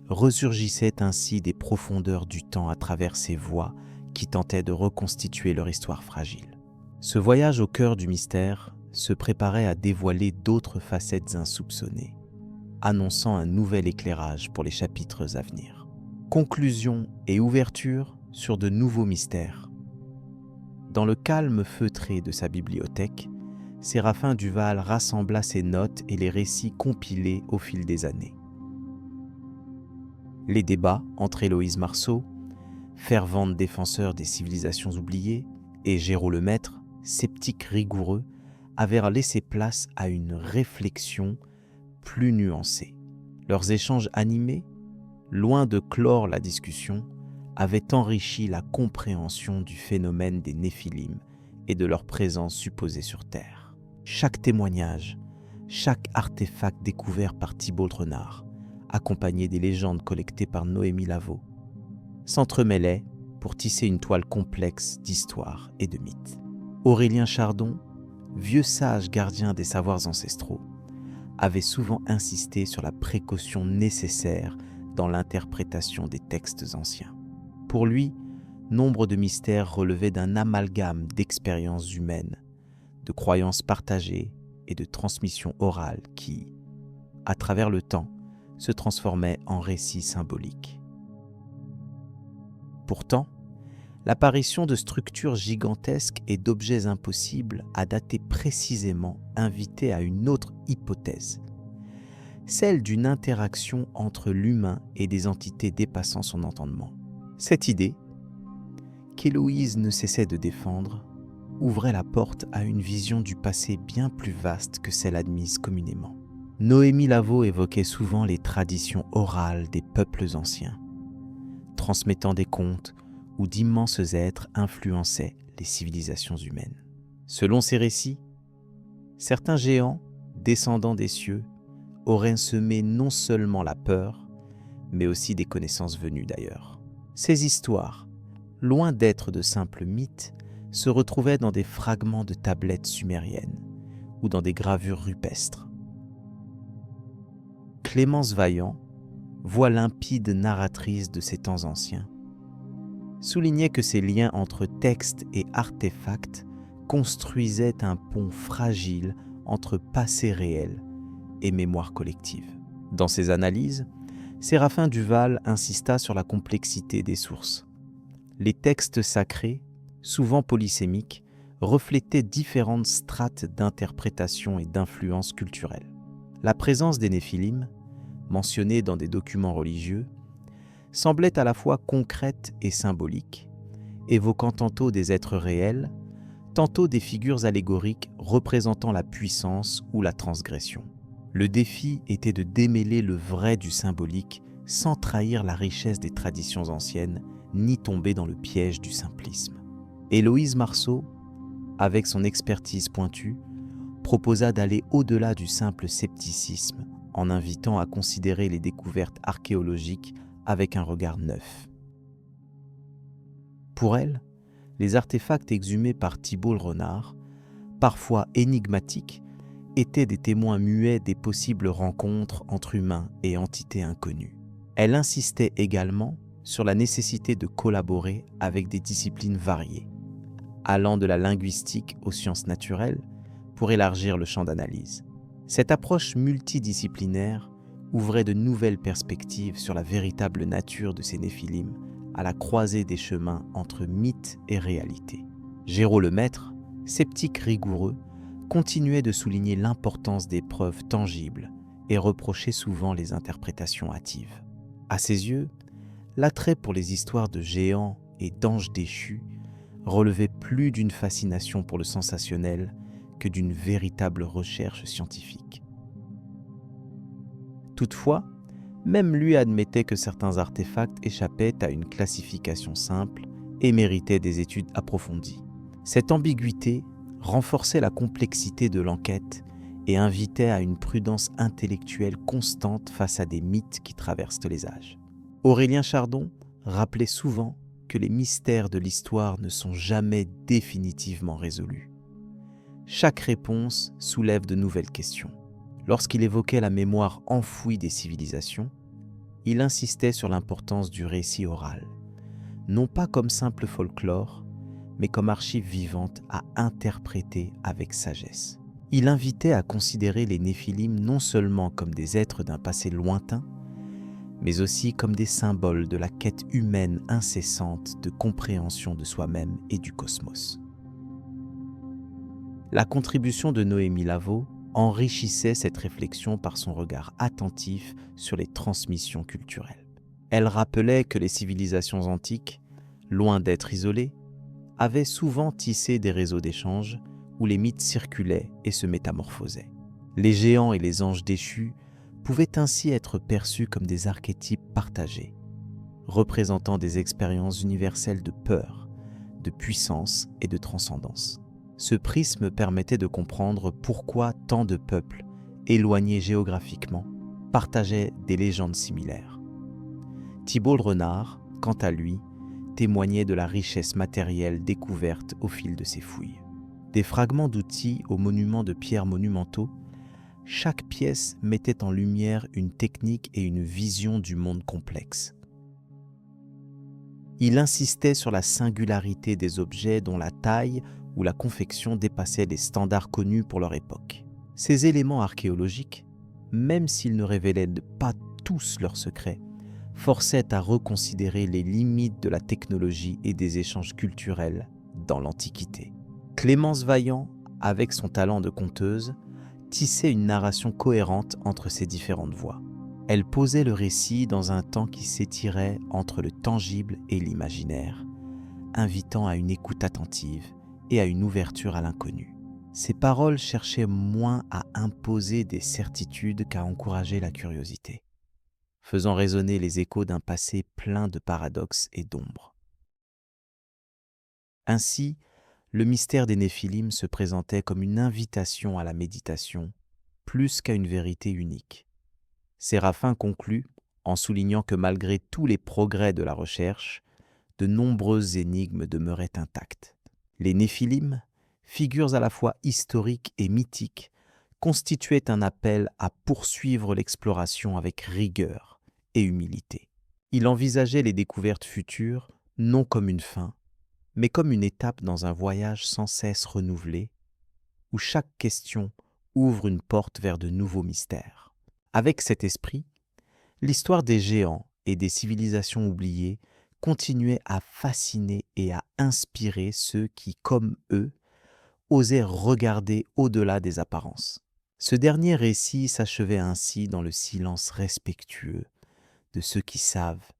ressurgissaient ainsi des profondeurs du temps à travers ces voix qui tentaient de reconstituer leur histoire fragile. Ce voyage au cœur du mystère se préparait à dévoiler d'autres facettes insoupçonnées, annonçant un nouvel éclairage pour les chapitres à venir. Conclusion et ouverture sur de nouveaux mystères. Dans le calme feutré de sa bibliothèque, Séraphin Duval rassembla ses notes et les récits compilés au fil des années. Les débats entre Héloïse Marceau, fervente défenseur des civilisations oubliées, et Géraud Lemaître, sceptique rigoureux, avaient laissé place à une réflexion plus nuancée. Leurs échanges animés, loin de clore la discussion, avaient enrichi la compréhension du phénomène des Néphilim et de leur présence supposée sur Terre. Chaque témoignage, chaque artefact découvert par Thibault Renard, accompagné des légendes collectées par Noémie Lavaux, s'entremêlait pour tisser une toile complexe d'histoire et de mythes. Aurélien Chardon, vieux sage gardien des savoirs ancestraux, avait souvent insisté sur la précaution nécessaire dans l'interprétation des textes anciens. Pour lui, nombre de mystères relevaient d'un amalgame d'expériences humaines, de croyances partagées et de transmissions orales qui, à travers le temps, se transformaient en récits symboliques. Pourtant, l'apparition de structures gigantesques et d'objets impossibles a daté précisément invité à une autre hypothèse, celle d'une interaction entre l'humain et des entités dépassant son entendement. Cette idée, qu'Héloïse ne cessait de défendre, ouvrait la porte à une vision du passé bien plus vaste que celle admise communément. Noémie Lavaux évoquait souvent les traditions orales des peuples anciens, transmettant des contes où d'immenses êtres influençaient les civilisations humaines. Selon ces récits, certains géants, descendants des cieux, auraient semé non seulement la peur, mais aussi des connaissances venues d'ailleurs. Ces histoires, loin d'être de simples mythes, se retrouvaient dans des fragments de tablettes sumériennes ou dans des gravures rupestres. Clémence Vaillant, voix limpide narratrice de ces temps anciens, soulignait que ces liens entre textes et artefacts construisaient un pont fragile entre passé réel et mémoire collective. Dans ses analyses, Séraphin Duval insista sur la complexité des sources. Les textes sacrés, souvent polysémiques, reflétaient différentes strates d'interprétation et d'influence culturelle. La présence des Néphilim, mentionnée dans des documents religieux, semblait à la fois concrète et symbolique, évoquant tantôt des êtres réels, tantôt des figures allégoriques représentant la puissance ou la transgression. Le défi était de démêler le vrai du symbolique sans trahir la richesse des traditions anciennes, ni tomber dans le piège du simplisme. Héloïse Marceau, avec son expertise pointue, proposa d'aller au-delà du simple scepticisme en invitant à considérer les découvertes archéologiques avec un regard neuf. Pour elle, les artefacts exhumés par Thibault le Renard, parfois énigmatiques, étaient des témoins muets des possibles rencontres entre humains et entités inconnues. Elle insistait également sur la nécessité de collaborer avec des disciplines variées, allant de la linguistique aux sciences naturelles pour élargir le champ d'analyse. Cette approche multidisciplinaire ouvrait de nouvelles perspectives sur la véritable nature de ces Néphilim à la croisée des chemins entre mythe et réalité. Géraud Lemaître, sceptique rigoureux, continuait de souligner l'importance des preuves tangibles et reprochait souvent les interprétations hâtives. À ses yeux, l'attrait pour les histoires de géants et d'anges déchus relevait plus d'une fascination pour le sensationnel que d'une véritable recherche scientifique. Toutefois, même lui admettait que certains artefacts échappaient à une classification simple et méritaient des études approfondies. Cette ambiguïté renforçait la complexité de l'enquête et invitait à une prudence intellectuelle constante face à des mythes qui traversent les âges. Aurélien Chardon rappelait souvent que les mystères de l'histoire ne sont jamais définitivement résolus. Chaque réponse soulève de nouvelles questions. Lorsqu'il évoquait la mémoire enfouie des civilisations, il insistait sur l'importance du récit oral, non pas comme simple folklore, mais comme archive vivante à interpréter avec sagesse. Il invitait à considérer les Néphilim non seulement comme des êtres d'un passé lointain, mais aussi comme des symboles de la quête humaine incessante de compréhension de soi-même et du cosmos. La contribution de Noémie Lavaux enrichissait cette réflexion par son regard attentif sur les transmissions culturelles. Elle rappelait que les civilisations antiques, loin d'être isolées, avaient souvent tissé des réseaux d'échanges où les mythes circulaient et se métamorphosaient. Les géants et les anges déchus pouvaient ainsi être perçus comme des archétypes partagés, représentant des expériences universelles de peur, de puissance et de transcendance. Ce prisme permettait de comprendre pourquoi tant de peuples, éloignés géographiquement, partageaient des légendes similaires. Thibault le Renard, quant à lui, témoignait de la richesse matérielle découverte au fil de ses fouilles. Des fragments d'outils aux monuments de pierre monumentaux, chaque pièce mettait en lumière une technique et une vision du monde complexe. Il insistait sur la singularité des objets dont la taille ou la confection dépassaient les standards connus pour leur époque. Ces éléments archéologiques, même s'ils ne révélaient pas tous leurs secrets, forçaient à reconsidérer les limites de la technologie et des échanges culturels dans l'Antiquité. Clémence Vaillant, avec son talent de conteuse, tissait une narration cohérente entre ces différentes voix. Elle posait le récit dans un temps qui s'étirait entre le tangible et l'imaginaire, invitant à une écoute attentive et à une ouverture à l'inconnu. Ces paroles cherchaient moins à imposer des certitudes qu'à encourager la curiosité, faisant résonner les échos d'un passé plein de paradoxes et d'ombres. Ainsi, le mystère des Néphilim se présentait comme une invitation à la méditation, plus qu'à une vérité unique. Séraphin conclut en soulignant que malgré tous les progrès de la recherche, de nombreuses énigmes demeuraient intactes. Les Néphilim, figures à la fois historiques et mythiques, constituaient un appel à poursuivre l'exploration avec rigueur et humilité. Il envisageait les découvertes futures non comme une fin, mais comme une étape dans un voyage sans cesse renouvelé, où chaque question ouvre une porte vers de nouveaux mystères. Avec cet esprit, l'histoire des géants et des civilisations oubliées continuait à fasciner et à inspirer ceux qui, comme eux, osaient regarder au-delà des apparences. Ce dernier récit s'achevait ainsi dans le silence respectueux de ceux qui savent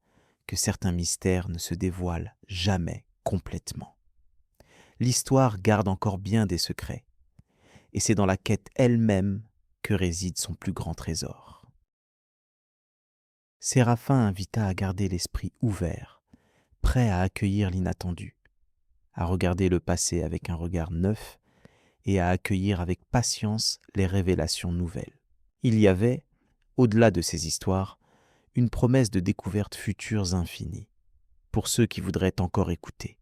que certains mystères ne se dévoilent jamais complètement. L'histoire garde encore bien des secrets, et c'est dans la quête elle-même que réside son plus grand trésor. Séraphin invita à garder l'esprit ouvert, prêt à accueillir l'inattendu, à regarder le passé avec un regard neuf et à accueillir avec patience les révélations nouvelles. Il y avait, au-delà de ces histoires, une promesse de découvertes futures infinies, pour ceux qui voudraient encore écouter.